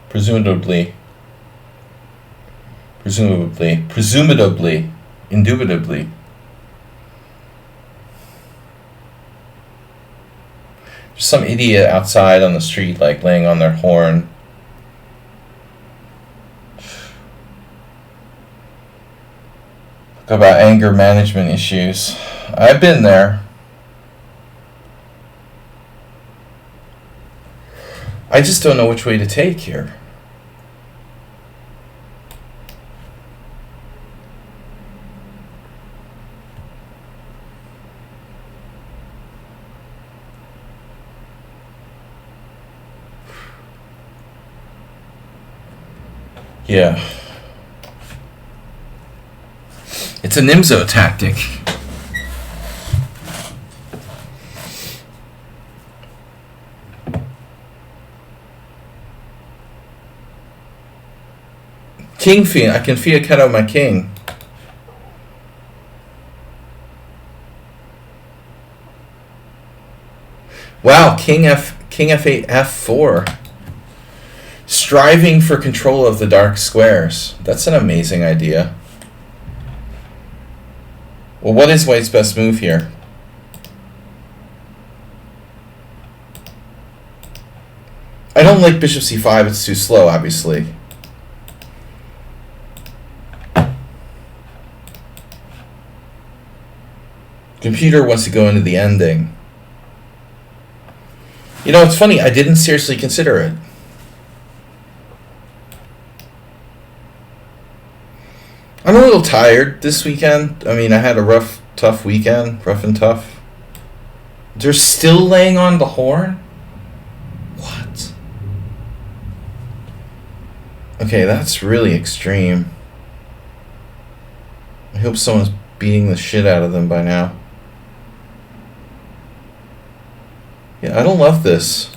Presumably, indubitably. There's some idiot outside on the street, like, laying on their horn. About anger management issues. I've been there. I just don't know which way to take here. Yeah. It's a Nimzo tactic. King fiend. I can fianchetto my king. Wow, king f8, f4. Striving for control of the dark squares. That's an amazing idea. Well, what is white's best move here? I don't like bishop c5. It's too slow, obviously. Computer wants to go into the ending. You know, it's funny. I didn't seriously consider it. I'm a little tired this weekend. I mean, I had a tough weekend. Rough and tough. They're still laying on the horn? What? Okay, that's really extreme. I hope someone's beating the shit out of them by now. Yeah, I don't love this.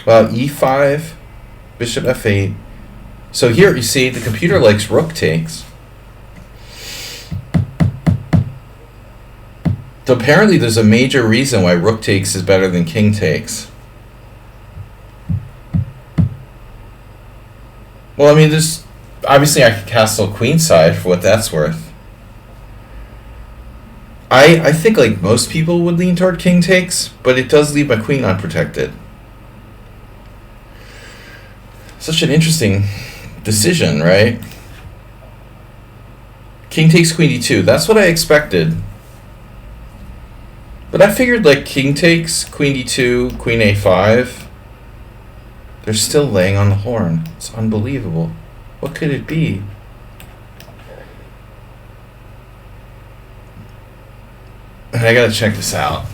Well, e5. Bishop f8. So here, you see, the computer likes rook takes. So apparently there's a major reason why rook takes is better than king takes. Well, I mean, there's... Obviously, I could castle queenside for what that's worth. I think, like, most people would lean toward king takes, but it does leave my queen unprotected. Such an interesting decision, right? King takes queen d2. That's what I expected. But I figured, like, king takes, queen d2, queen a5. They're still laying on the horn. It's unbelievable. What could it be? I gotta check this out.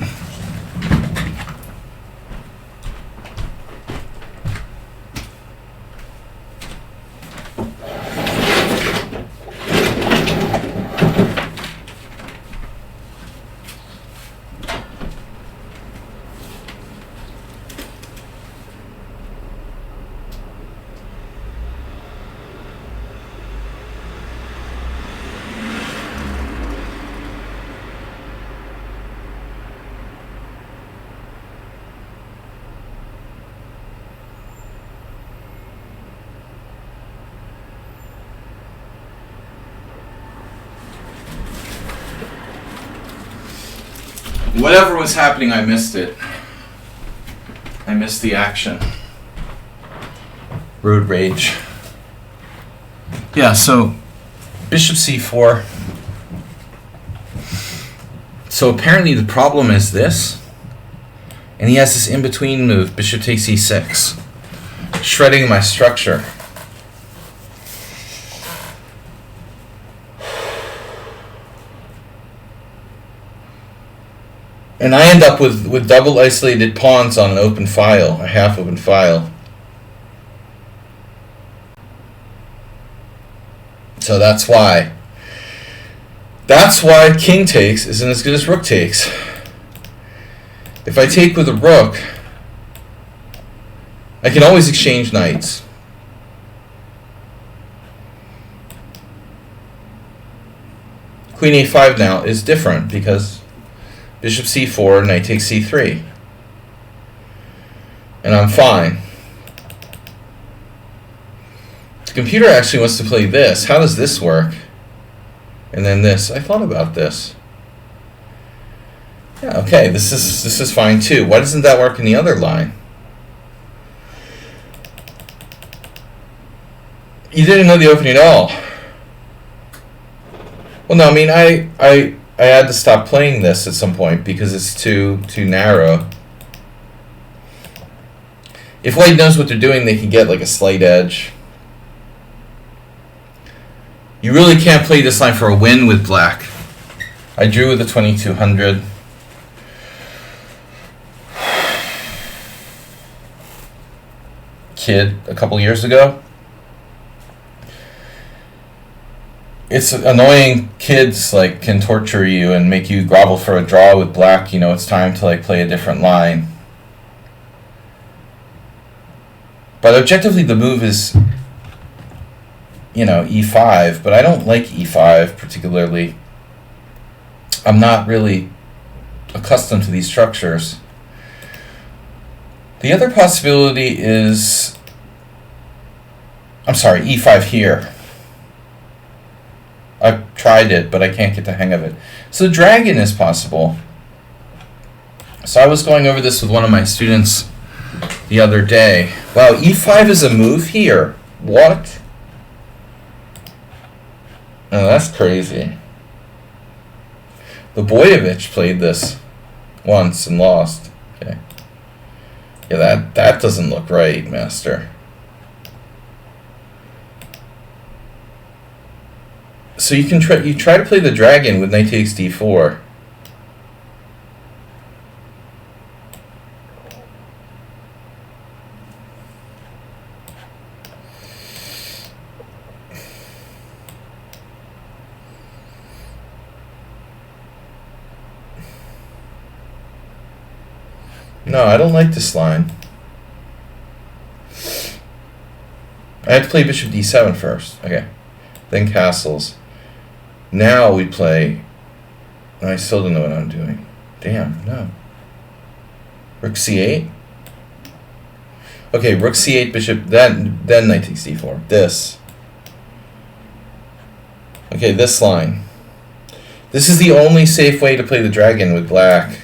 Whatever was happening, I missed it. I missed the action. Road rage. Yeah, so bishop c4. So apparently the problem is this. And he has this in-between move, bishop takes e6. Shredding my structure. And I end up with double isolated pawns on an open file, a half open file. So that's why. That's why king takes isn't as good as rook takes. If I take with a rook, I can always exchange knights. Queen a5 now is different because bishop c4, knight takes c3. And I'm fine. The computer actually wants to play this. How does this work? And then this. I thought about this. Yeah, okay, this is fine too. Why doesn't that work in the other line? You didn't know the opening at all. Well, no, I mean, I had to stop playing this at some point because it's too narrow. If white knows what they're doing, they can get like a slight edge. You really can't play this line for a win with black. I drew with a 2200. Kid a couple years ago. It's annoying. Kids like can torture you and make you grovel for a draw with black. You know, it's time to like play a different line. But objectively the move is, you know, e5, but I don't like e5 particularly. I'm not really accustomed to these structures. The other possibility is, I'm sorry, e5 here. I've tried it, but I can't get the hang of it. So dragon is possible. So I was going over this with one of my students the other day. Wow, e5 is a move here. What? Oh, that's crazy. The Boyevich played this once and lost. Okay. Yeah, that doesn't look right, master. So you can try to play the dragon with knight takes d4. No, I don't like this line. I have to play bishop d7 first. Okay. Then castles. Now we play... I still don't know what I'm doing. Damn, no. Rook c8? Okay, rook c8, bishop, then knight takes d4. This. Okay, this line. This is the only safe way to play the dragon with black.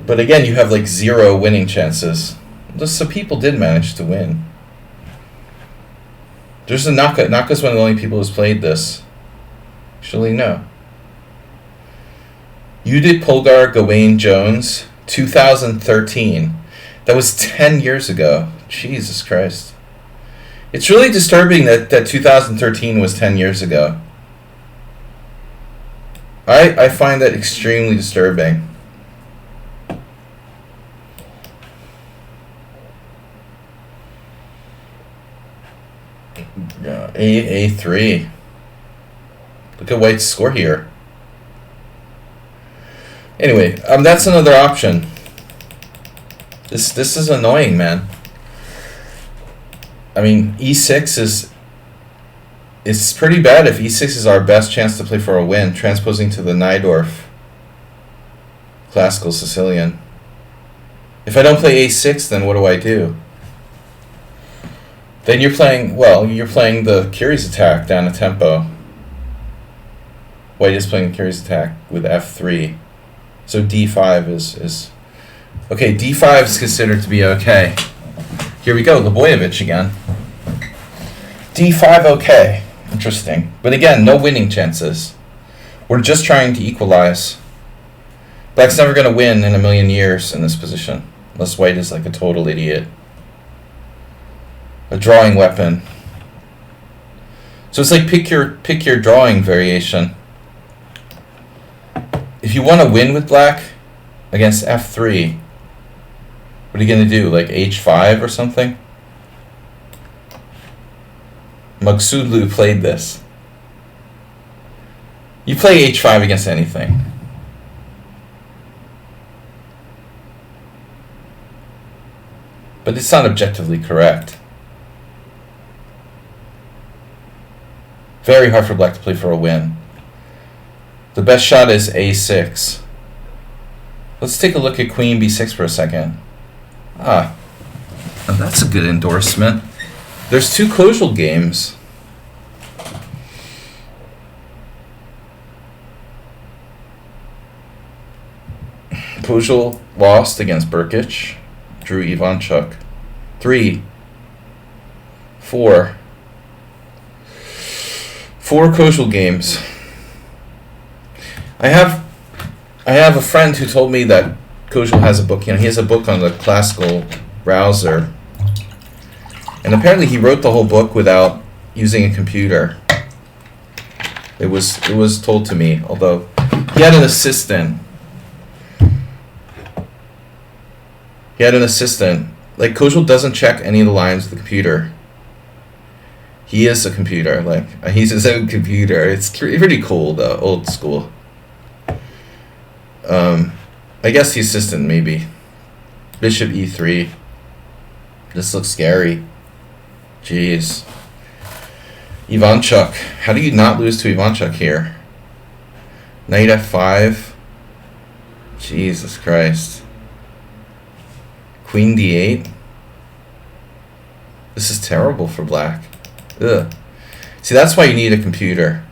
But again, you have like 0 winning chances. So people did manage to win. There's a Naka. Naka's one of the only people who's played this. Actually, no. Judith Polgar, Gawain Jones, 2013. That was 10 years ago. Jesus Christ. It's really disturbing that 2013 was 10 years ago. I find that extremely disturbing. A3. Look at White's score here. Anyway, that's another option. This is annoying, man. I mean, e6 is... It's pretty bad if e6 is our best chance to play for a win, transposing to the Najdorf classical Sicilian. If I don't play a6, then what do I do? Then you're playing, you're playing the curious attack down a tempo. White is playing the curious attack with f3. So d5 is okay, d5 is considered to be okay. Here we go, Leboyevich again. d5 okay. Interesting. But again, no winning chances. We're just trying to equalize. Black's never going to win in a million years in this position. Unless white is like a total idiot. A drawing weapon. So it's like pick your drawing variation. If you want to win with black against f3, what are you going to do? Like h5 or something? Magsudlu played this. You play h5 against anything. But it's not objectively correct. Very hard for black to play for a win. The best shot is a6. Let's take a look at queen b6 for a second. Ah, now that's a good endorsement. There's two Kojal games. Kojal lost against Burkic, drew Ivanchuk. 3, 4. 4 Kojal games. I have a friend who told me that Kojal has a book. He has a book on the classical browser, and apparently he wrote the whole book without using a computer. It was told to me, although he had an assistant. Like Kojal doesn't check any of the lines with the computer. He is a computer. Like he's his own computer. It's pretty cool though, old school. I guess the assistant maybe. Bishop e3. This looks scary. Jeez. Ivanchuk. How do you not lose to Ivanchuk here? Knight f5. Jesus Christ. Queen d8. This is terrible for black. Ugh. See, that's why you need a computer.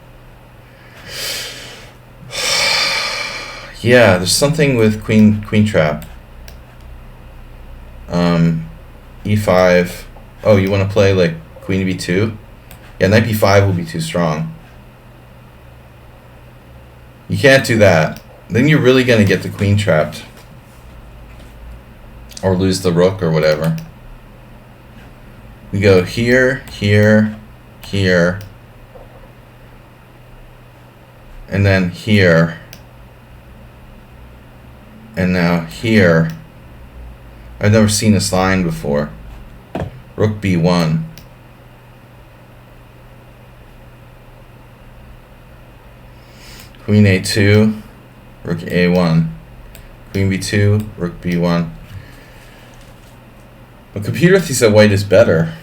Yeah, there's something with queen trap. E5. Oh, you want to play like queen b2? Yeah, knight b5 will be too strong. You can't do that. Then you're really going to get the queen trapped. Or lose the rook or whatever. We go here, here, here. And then here. And now here. I've never seen this line before. Rook b1. Queen a2. Rook a1. Queen b2. Rook b1. The computer thinks that white is better.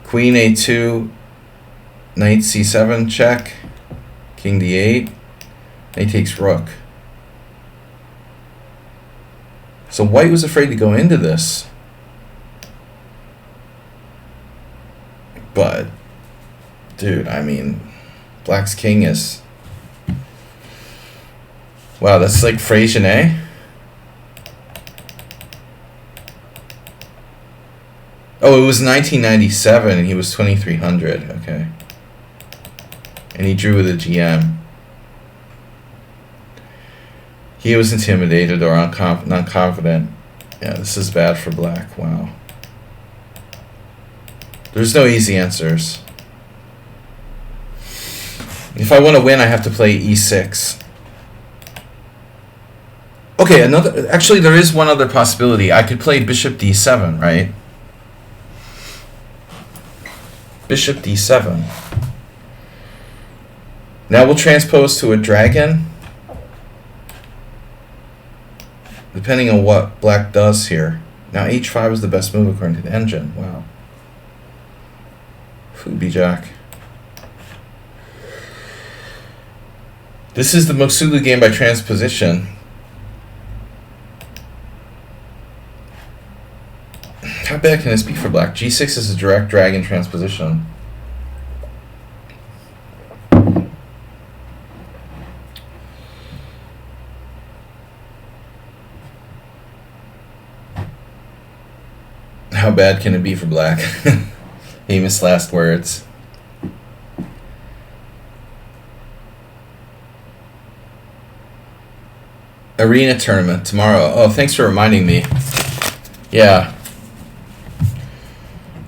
Queen a2. Knight c7 check. King d8. Knight takes rook. So white was afraid to go into this. But, dude, I mean, black's king is... Wow, that's like Freycinet. Oh, it was 1997 and he was 2300. Okay. And he drew with a GM. He was intimidated or non-confident. Yeah, this is bad for black. Wow. There's no easy answers. If I want to win, I have to play e6. Okay, actually there is one other possibility. I could play bishop d7, right? Bishop d7. Now we'll transpose to a dragon. Depending on what black does here. Now h5 is the best move according to the engine. Wow. Fubi jack. This is the Magsudlu game by transposition. How bad can this be for black? G6 is a direct dragon transposition. How bad can it be for black? Famous last words. Arena tournament tomorrow. Oh, thanks for reminding me. Yeah.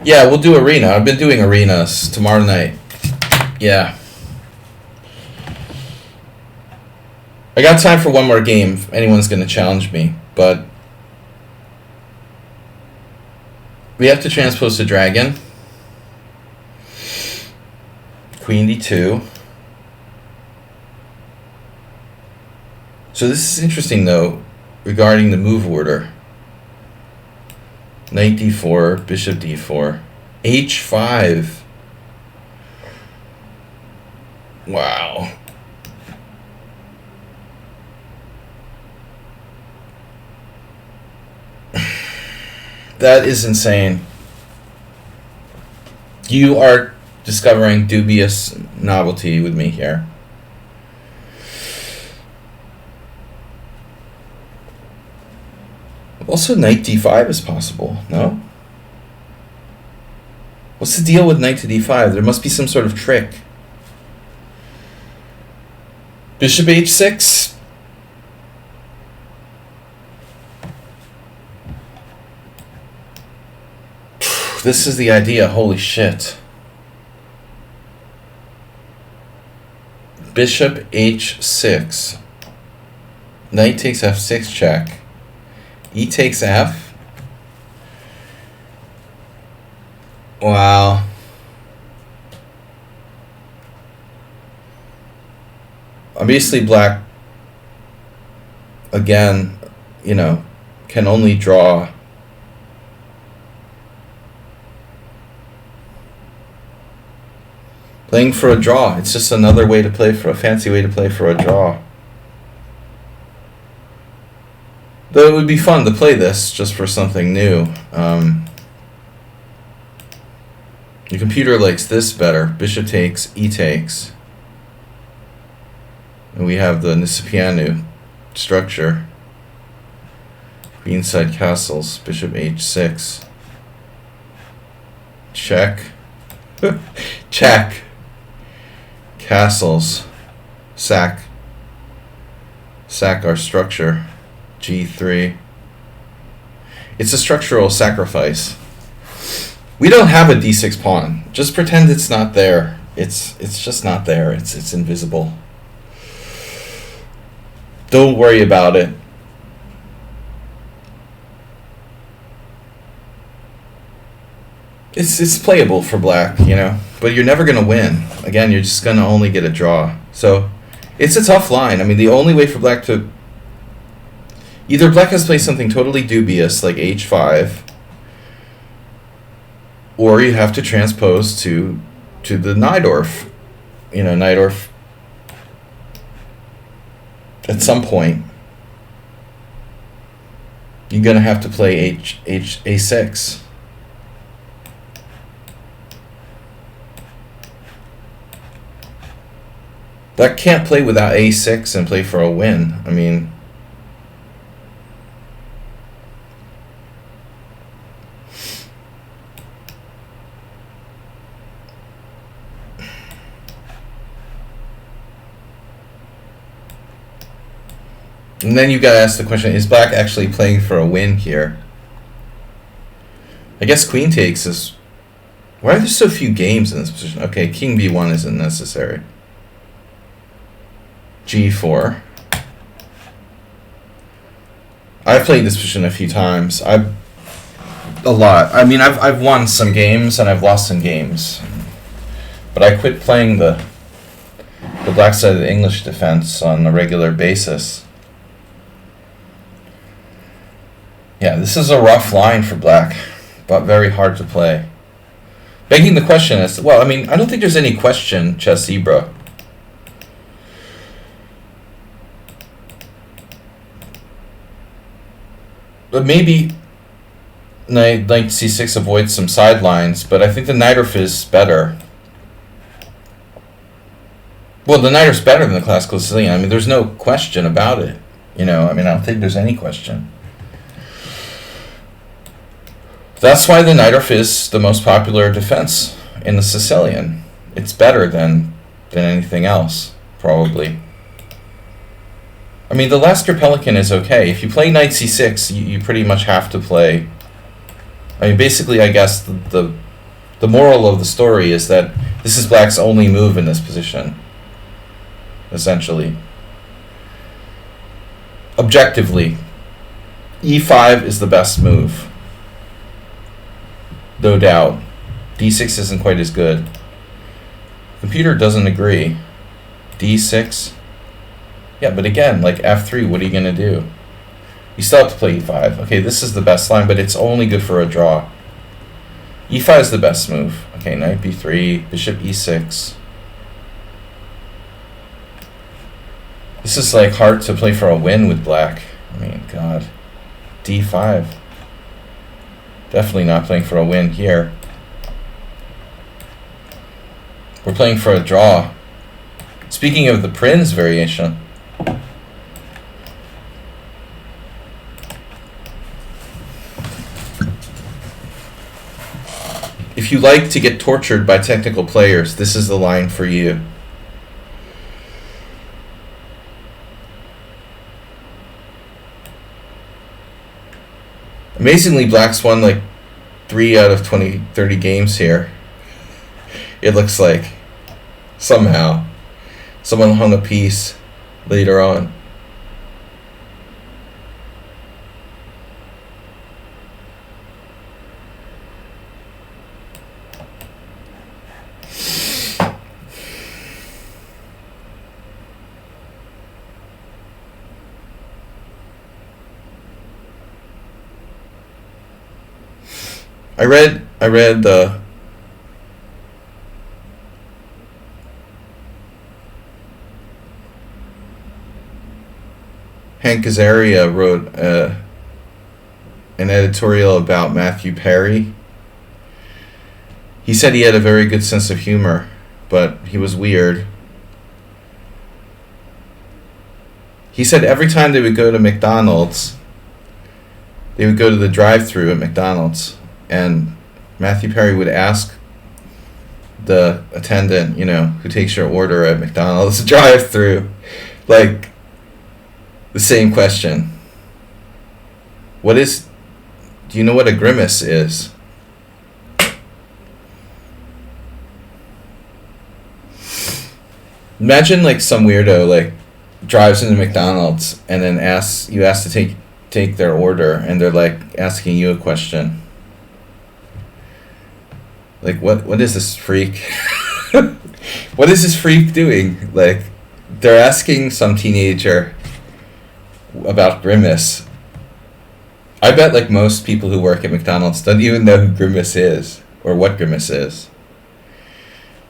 Yeah, we'll do arena. I've been doing arenas tomorrow night. Yeah. I got time for one more game if anyone's going to challenge me, but we have to transpose the dragon. Queen d2. So this is interesting, though, regarding the move order. Knight d4, bishop d4, h5. Wow. That is insane. You are discovering dubious novelty with me here. Also, knight d5 is possible, no? What's the deal with knight to d5? There must be some sort of trick. Bishop h6. This is the idea, holy shit. Bishop h6. Knight takes f6 check. E takes f. Wow. Obviously black, again, you know, can only draw. Playing for a draw. It's just another way to play for a fancy way to play for a draw. Though it would be fun to play this just for something new. The computer likes this better. Bishop takes, e takes. And we have the Nisipianu structure. Queenside castles, bishop h6. Check. Check. Castles. Sack. Sack our structure. G3. It's a structural sacrifice. We don't have a d6 pawn. Just pretend it's not there. It's just not there. It's invisible. Don't worry about it. It's playable for black, you know, but you're never gonna win. Again, you're just gonna only get a draw. So it's a tough line. I mean, the only way for black to either black has played something totally dubious like h5, or you have to transpose to the Najdorf. You know, Najdorf at some point. You're gonna have to play a6. Black can't play without a6 and play for a win. I mean, and then you gotta ask the question, is black actually playing for a win here? I guess queen takes is... Why are there so few games in this position? Okay, king b1 isn't necessary. G4. I've played this position a few times. A lot. I mean, I've won some games and I've lost some games. But I quit playing the black side of the English defense on a regular basis. Yeah, this is a rough line for black, but very hard to play. Begging the question is, well, I mean, I don't think there's any question, Chess Zebra. But maybe knight c6 avoids some sidelines, but I think the knight is better. Well, the knight is better than the classical Sicilian. I mean, there's no question about it. I don't think there's any question. That's why the knight is the most popular defense in the Sicilian. It's better than anything else, probably. I mean, the Lasker Pelican is okay. If you play knight c6, you pretty much have to play. I mean, basically, I guess the moral of the story is that this is black's only move in this position, essentially. Objectively, e5 is the best move. No doubt. d6 isn't quite as good. Computer doesn't agree. d6. Yeah, but again, like f3, what are you going to do? You still have to play e5. Okay, this is the best line, but it's only good for a draw. e5 is the best move. Okay, knight b3, bishop e6. This is like hard to play for a win with black. I mean, God. d5. Definitely not playing for a win here. We're playing for a draw. Speaking of the Prince variation. If you like to get tortured by technical players, this is the line for you. Amazingly, black's won like 3 out of 30 games here. It looks like. Somehow. Someone hung a piece later on. I read Hank Azaria wrote an editorial about Matthew Perry. He said he had a very good sense of humor, but he was weird. He said every time they would go to McDonald's, they would go to the drive-thru at McDonald's, and Matthew Perry would ask the attendant, who takes your order at McDonald's drive-thru, like, the same question. Do you know what a grimace is? Imagine like some weirdo like drives into McDonald's and then asks to take their order, and they're like asking you a question. Like, what is this freak? What is this freak doing? Like, they're asking some teenager about grimace. I bet like most people who work at McDonald's don't even know who grimace is or what grimace is.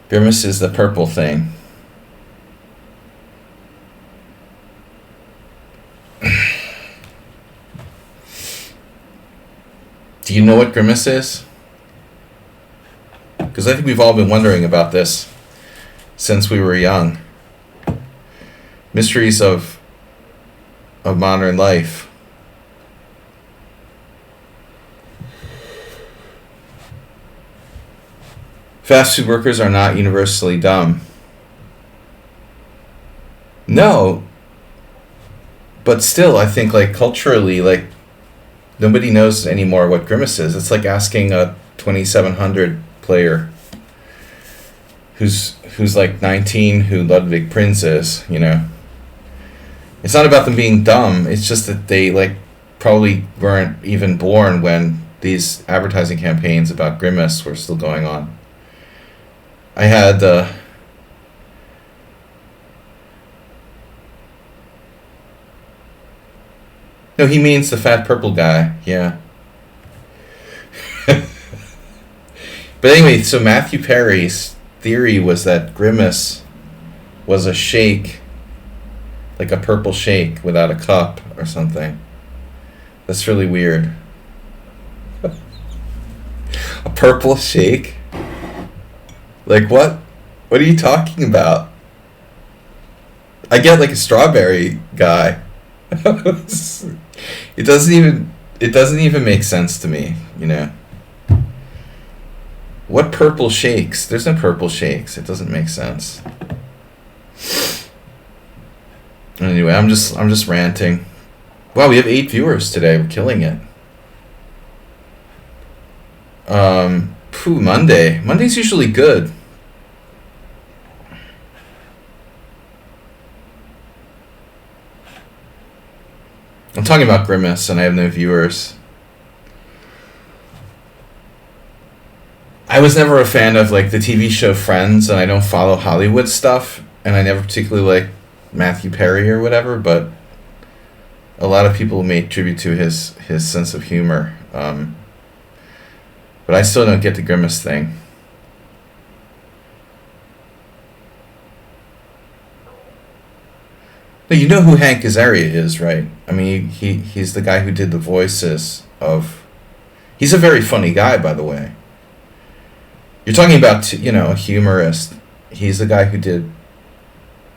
Grimace is the purple thing. Do you know what grimace is? Because I think we've all been wondering about this since we were young. Mysteries of modern life. Fast food workers are not universally dumb. No. But still, I think like culturally, like nobody knows anymore what grimace is. It's like asking a 2700 player who's like 19 who Ludwig Prinz is, It's not about them being dumb. It's just that they like probably weren't even born when these advertising campaigns about grimace were still going on. I had no, he means the fat purple guy. Yeah. But anyway, so Matthew Perry's theory was that grimace was a shake, like a purple shake without a cup or something. That's really weird. A purple shake? Like what? What are you talking about? I get like a strawberry guy. It doesn't even make sense to me, you know. What purple shakes? There's no purple shakes. It doesn't make sense. Anyway, I'm just ranting. Wow, we have 8 viewers today. We're killing it. Monday. Monday's usually good. I'm talking about Grimace, and I have no viewers. I was never a fan of like the TV show Friends, and I don't follow Hollywood stuff, and I never particularly like Matthew Perry or whatever, but a lot of people made tribute to his sense of humor. But I still don't get the Grimace thing. Now, you know who Hank Azaria is, right? I mean, he's the guy who did the voices of... He's a very funny guy, by the way. You're talking about, a humorist. He's the guy who did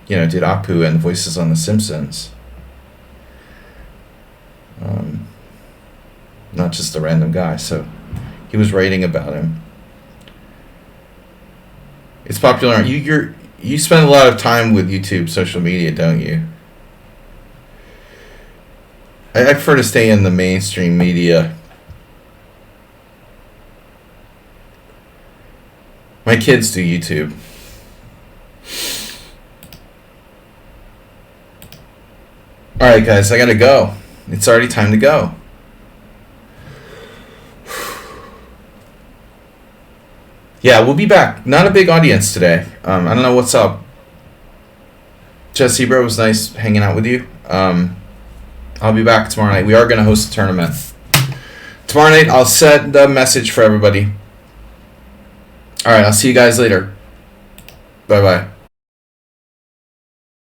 Apu and the voices on The Simpsons. Not just a random guy, so he was writing about him. It's popular. You spend a lot of time with YouTube, social media, don't you? I prefer to stay in the mainstream media. My kids do YouTube. Alright guys, I gotta go. It's already time to go. Yeah, we'll be back. Not a big audience today. I don't know what's up. Jesse, bro, it was nice hanging out with you. I'll be back tomorrow night. We are going to host a tournament. Tomorrow night, I'll set the message for everybody. Alright, I'll see you guys later. Bye-bye.